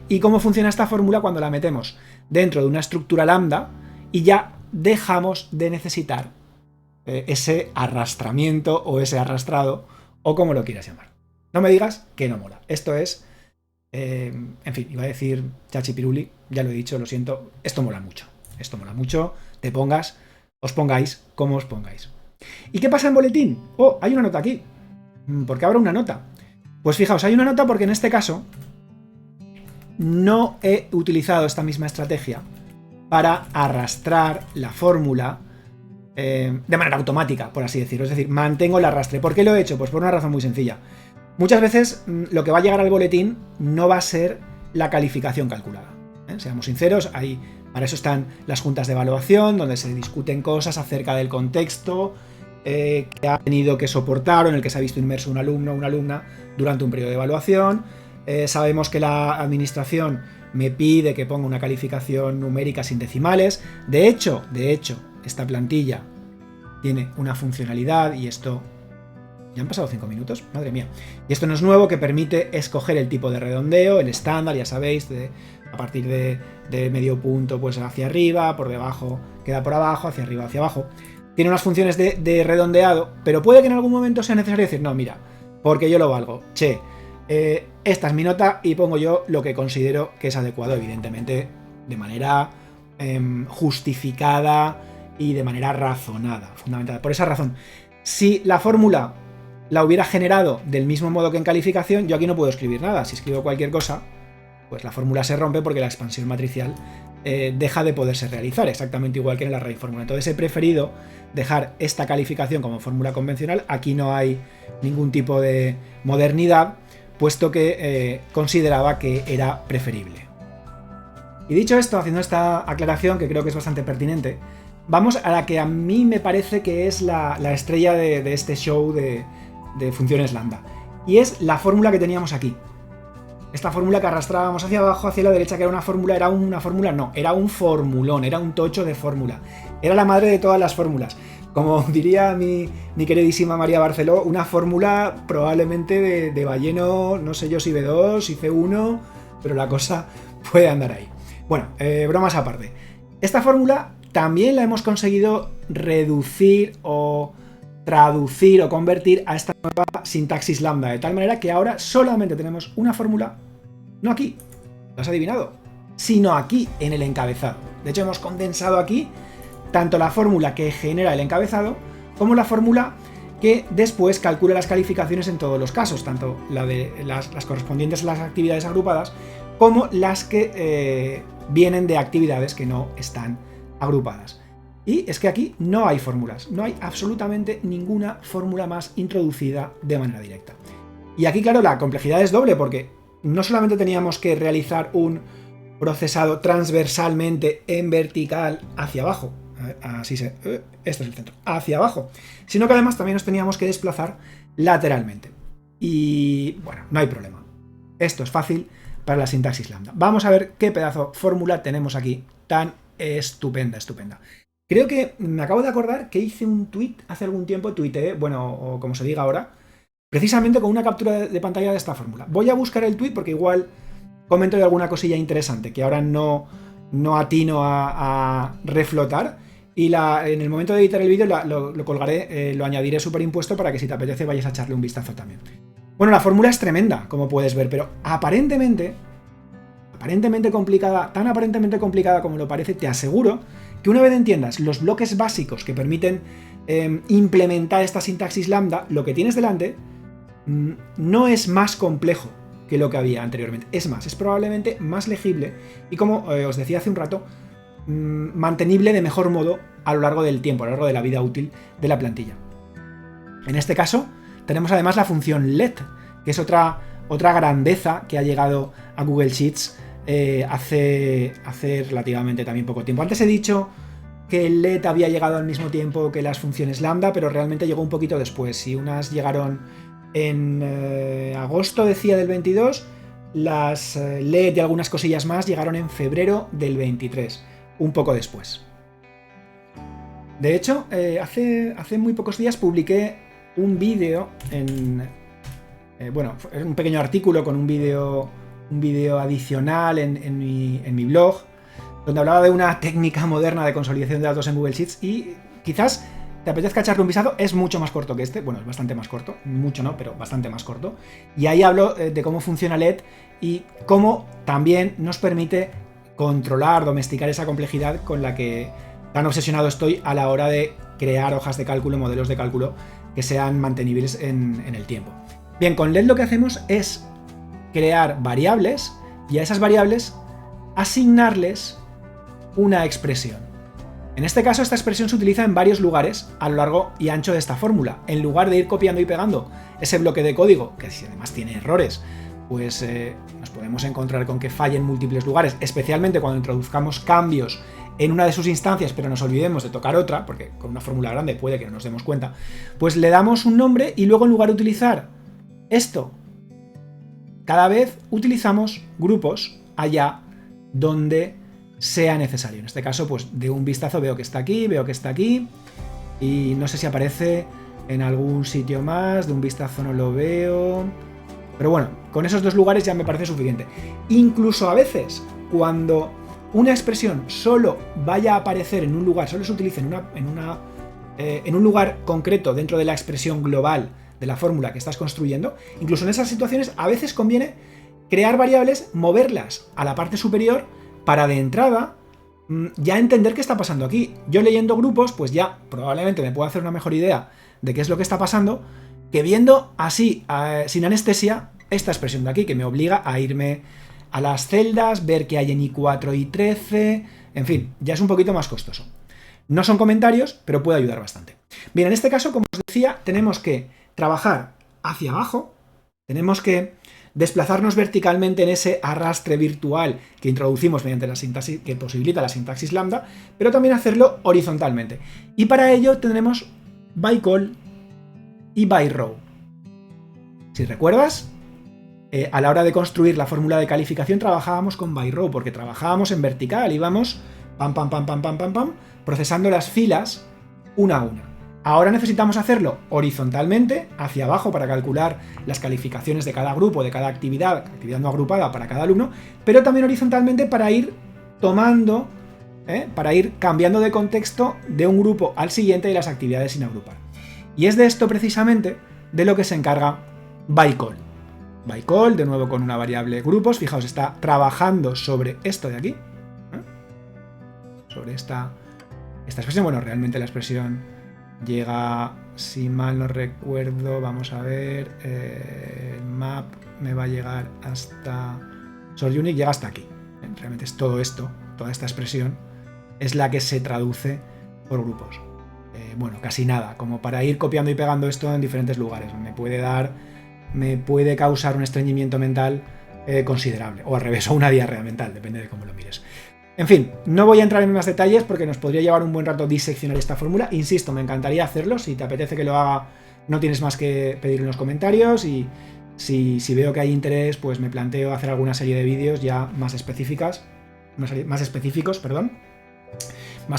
y cómo funciona esta fórmula cuando la metemos dentro de una estructura lambda y ya dejamos de necesitar ese arrastramiento o ese arrastrado, o como lo quieras llamar. No me digas que no mola. Esto es, en fin, iba a decir chachipiruli, ya lo he dicho, lo siento, esto mola mucho. Esto mola mucho, os pongáis como os pongáis. ¿Y qué pasa en boletín? Oh, hay una nota aquí. ¿Por qué habrá una nota? Pues fijaos, hay una nota porque en este caso no he utilizado esta misma estrategia para arrastrar la fórmula de manera automática, por así decirlo. Es decir, mantengo el arrastre. ¿Por qué lo he hecho? Pues por una razón muy sencilla. Muchas veces lo que va a llegar al boletín no va a ser la calificación calculada. Seamos sinceros, para eso están las juntas de evaluación, donde se discuten cosas acerca del contexto que ha tenido que soportar o en el que se ha visto inmerso un alumno o una alumna durante un periodo de evaluación. Sabemos que la administración me pide que ponga una calificación numérica sin decimales. De hecho, esta plantilla tiene una funcionalidad, y esto... ¿Ya han pasado 5 minutos? Madre mía. Y esto no es nuevo, que permite escoger el tipo de redondeo, el estándar, ya sabéis, a partir de medio punto pues hacia arriba, por debajo queda por abajo, hacia arriba, hacia abajo. Tiene unas funciones de redondeado, pero puede que en algún momento sea necesario decir, no, mira, porque yo lo valgo. Esta es mi nota y pongo yo lo que considero que es adecuado, evidentemente de manera justificada y de manera razonada, fundamental. Por esa razón, si la fórmula la hubiera generado del mismo modo que en calificación, yo aquí no puedo escribir nada. Si escribo cualquier cosa, pues la fórmula se rompe porque la expansión matricial deja de poderse realizar, exactamente igual que en la raíz fórmula. Entonces he preferido dejar esta calificación como fórmula convencional. Aquí no hay ningún tipo de modernidad, puesto que consideraba que era preferible. Y dicho esto, haciendo esta aclaración, que creo que es bastante pertinente, vamos a la que a mí me parece que es la estrella de este show de funciones lambda. Y es la fórmula que teníamos aquí. Esta fórmula que arrastrábamos hacia abajo, hacia la derecha, que era una fórmula, no, era un formulón, era un tocho de fórmula. Era la madre de todas las fórmulas. Como diría mi queridísima María Barceló, una fórmula probablemente de Balleno, no sé yo si B2, si C1, pero la cosa puede andar ahí. Bueno, bromas aparte. Esta fórmula también la hemos conseguido reducir o traducir o convertir a esta nueva sintaxis lambda, de tal manera que ahora solamente tenemos una fórmula, no aquí, lo has adivinado, sino aquí en el encabezado. De hecho, hemos condensado aquí tanto la fórmula que genera el encabezado como la fórmula que después calcula las calificaciones en todos los casos, tanto la de las correspondientes a las actividades agrupadas como las que vienen de actividades que no están agrupadas. Y es que aquí no hay fórmulas, no hay absolutamente ninguna fórmula más introducida de manera directa. Y aquí, claro, la complejidad es doble, porque no solamente teníamos que realizar un procesado transversalmente en vertical hacia abajo, así se... este es el centro, hacia abajo, sino que además también nos teníamos que desplazar lateralmente. Y bueno, no hay problema. Esto es fácil para la sintaxis lambda. Vamos a ver qué pedazo fórmula tenemos aquí tan estupenda. Creo que me acabo de acordar que hice un tweet hace algún tiempo, tuiteé, bueno, o como se diga ahora, precisamente con una captura de pantalla de esta fórmula. Voy a buscar el tweet porque igual comento de alguna cosilla interesante que ahora no atino a reflotar. Y en el momento de editar el vídeo lo colgaré, lo añadiré superimpuesto para que si te apetece vayas a echarle un vistazo también. Bueno, la fórmula es tremenda, como puedes ver, pero aparentemente complicada, tan aparentemente complicada como lo parece, te aseguro que una vez entiendas los bloques básicos que permiten implementar esta sintaxis lambda, lo que tienes delante no es más complejo que lo que había anteriormente. Es más, es probablemente más legible y, como os decía hace un rato, mantenible de mejor modo a lo largo del tiempo, a lo largo de la vida útil de la plantilla. En este caso, tenemos además la función let, que es otra grandeza que ha llegado a Google Sheets hace relativamente también poco tiempo. Antes he dicho que el let había llegado al mismo tiempo que las funciones lambda, pero realmente llegó un poquito después. Y unas llegaron en agosto, decía, del 22, las let y algunas cosillas más llegaron en febrero del 23, un poco después. De hecho, hace muy pocos días publiqué un vídeo un pequeño artículo con un vídeo adicional en mi blog, donde hablaba de una técnica moderna de consolidación de datos en Google Sheets y quizás te apetezca echarle un vistazo. Es mucho más corto que este, bueno, es bastante más corto, mucho no, pero bastante más corto. Y ahí hablo de cómo funciona let y cómo también nos permite controlar, domesticar esa complejidad con la que tan obsesionado estoy a la hora de crear hojas de cálculo, modelos de cálculo que sean mantenibles en el tiempo. Bien, con let lo que hacemos es crear variables y a esas variables asignarles una expresión. En este caso, esta expresión se utiliza en varios lugares a lo largo y ancho de esta fórmula. En lugar de ir copiando y pegando ese bloque de código, que si además tiene errores, pues nos podemos encontrar con que falle en múltiples lugares, especialmente cuando introduzcamos cambios en una de sus instancias, pero nos olvidemos de tocar otra, porque con una fórmula grande puede que no nos demos cuenta, pues le damos un nombre y luego, en lugar de utilizar esto, cada vez utilizamos grupos allá donde sea necesario. En este caso, pues de un vistazo veo que está aquí, y no sé si aparece en algún sitio más, de un vistazo no lo veo, pero bueno, con esos dos lugares ya me parece suficiente. Incluso a veces, cuando una expresión solo vaya a aparecer en un lugar, solo se utilice en un lugar concreto dentro de la expresión global de la fórmula que estás construyendo, incluso en esas situaciones a veces conviene crear variables, moverlas a la parte superior para de entrada ya entender qué está pasando aquí. Yo leyendo grupos, pues ya probablemente me puedo hacer una mejor idea de qué es lo que está pasando, que viendo así, sin anestesia, esta expresión de aquí, que me obliga a irme a las celdas, ver qué hay en I4 y I13, en fin, ya es un poquito más costoso. No son comentarios, pero puede ayudar bastante. Bien, en este caso, como os decía, tenemos que trabajar hacia abajo, tenemos que desplazarnos verticalmente en ese arrastre virtual que introducimos mediante la sintaxis, que posibilita la sintaxis lambda, pero también hacerlo horizontalmente. Y para ello tendremos bycall y byrow. Si recuerdas, a la hora de construir la fórmula de calificación trabajábamos con byrow, porque trabajábamos en vertical, íbamos pam, pam, pam, pam, pam, pam, pam, procesando las filas una a una. Ahora necesitamos hacerlo horizontalmente, hacia abajo, para calcular las calificaciones de cada grupo, de cada actividad no agrupada para cada alumno, pero también horizontalmente para ir tomando, para ir cambiando de contexto de un grupo al siguiente y las actividades sin agrupar. Y es de esto precisamente de lo que se encarga bycall. Bycall, de nuevo con una variable grupos, fijaos, está trabajando sobre esto de aquí, sobre esta expresión. Bueno, realmente la expresión llega, si mal no recuerdo, vamos a ver, el map me va a llegar hasta source unit, llega hasta aquí. Realmente es todo esto, toda esta expresión es la que se traduce por grupos. Bueno, casi nada, como para ir copiando y pegando esto en diferentes lugares. Me puede causar un estreñimiento mental considerable, o al revés, o una diarrea mental, depende de cómo lo mires. En fin, no voy a entrar en más detalles porque nos podría llevar un buen rato diseccionar esta fórmula. Insisto, me encantaría hacerlo. Si te apetece que lo haga, no tienes más que pedir en los comentarios. Y si veo que hay interés, pues me planteo hacer alguna serie de vídeos ya más específicos, más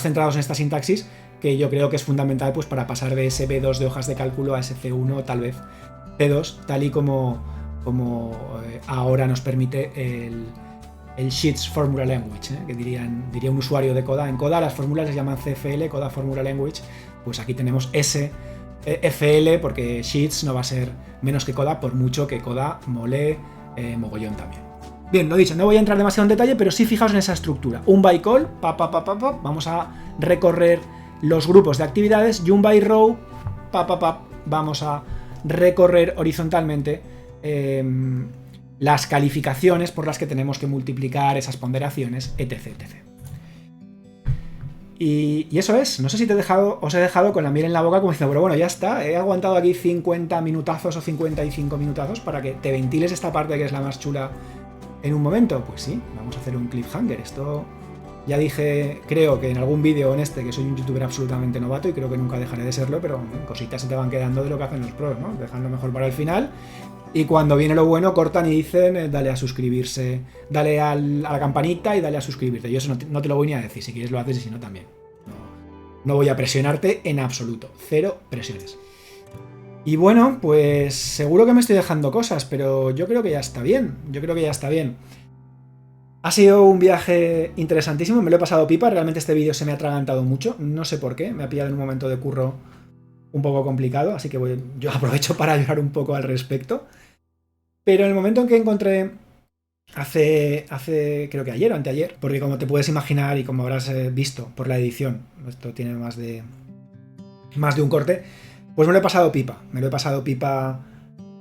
centrados en esta sintaxis, que yo creo que es fundamental pues para pasar de ese B2 de hojas de cálculo a ese C1, tal vez C2, tal y como ahora nos permite el Sheets Formula Language, que diría un usuario de Coda. En Coda las fórmulas les llaman CFL, Coda Formula Language, pues aquí tenemos SFL, porque Sheets no va a ser menos que Coda, por mucho que Coda mole mogollón también. Bien, lo dicho, no voy a entrar demasiado en detalle, pero sí fijaos en esa estructura. Un bycall, vamos a recorrer los grupos de actividades, y un byrow, vamos a recorrer horizontalmente las calificaciones por las que tenemos que multiplicar esas ponderaciones, etc. Y eso es, no sé si os he dejado con la miel en la boca como diciendo, pero bueno, ya está, he aguantado aquí 50 minutazos o 55 minutazos para que te ventiles esta parte que es la más chula en un momento. Pues sí, vamos a hacer un cliffhanger. Esto ya dije, creo que en algún vídeo en este, que soy un youtuber absolutamente novato y creo que nunca dejaré de serlo, pero cositas se te van quedando de lo que hacen los pros, ¿no? Dejan lo mejor para el final. Y cuando viene lo bueno, cortan y dicen, dale a suscribirse, dale a la campanita y dale a suscribirte. Yo eso no te lo voy ni a decir, si quieres lo haces y si no también. No voy a presionarte en absoluto, cero presiones. Y bueno, pues seguro que me estoy dejando cosas, pero yo creo que ya está bien, Ha sido un viaje interesantísimo, me lo he pasado pipa, realmente este vídeo se me ha atragantado mucho, no sé por qué, me ha pillado en un momento de curro un poco complicado, así que yo aprovecho para llorar un poco al respecto. Pero en el momento en que encontré, hace creo que ayer o anteayer, porque como te puedes imaginar y como habrás visto por la edición, esto tiene más de un corte, pues me lo he pasado pipa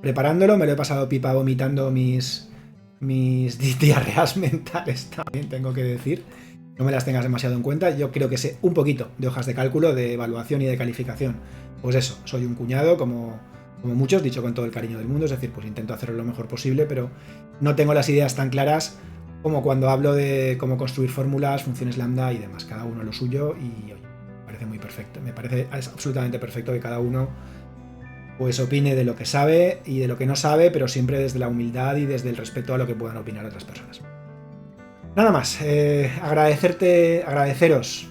preparándolo, me lo he pasado pipa vomitando mis diarreas mentales también, tengo que decir. No me las tengas demasiado en cuenta, yo creo que sé un poquito de hojas de cálculo, de evaluación y de calificación. Pues eso, soy un cuñado como muchos, dicho con todo el cariño del mundo, es decir, pues intento hacerlo lo mejor posible, pero no tengo las ideas tan claras como cuando hablo de cómo construir fórmulas, funciones lambda y demás, cada uno lo suyo y oye, me parece muy perfecto, me parece absolutamente perfecto que cada uno pues opine de lo que sabe y de lo que no sabe, pero siempre desde la humildad y desde el respeto a lo que puedan opinar otras personas. Nada más, agradeceros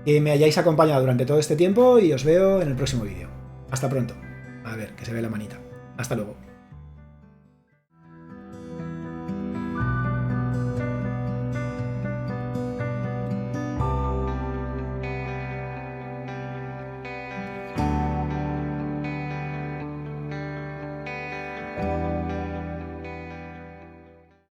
que me hayáis acompañado durante todo este tiempo y os veo en el próximo vídeo. Hasta pronto. A ver, que se ve la manita. Hasta luego.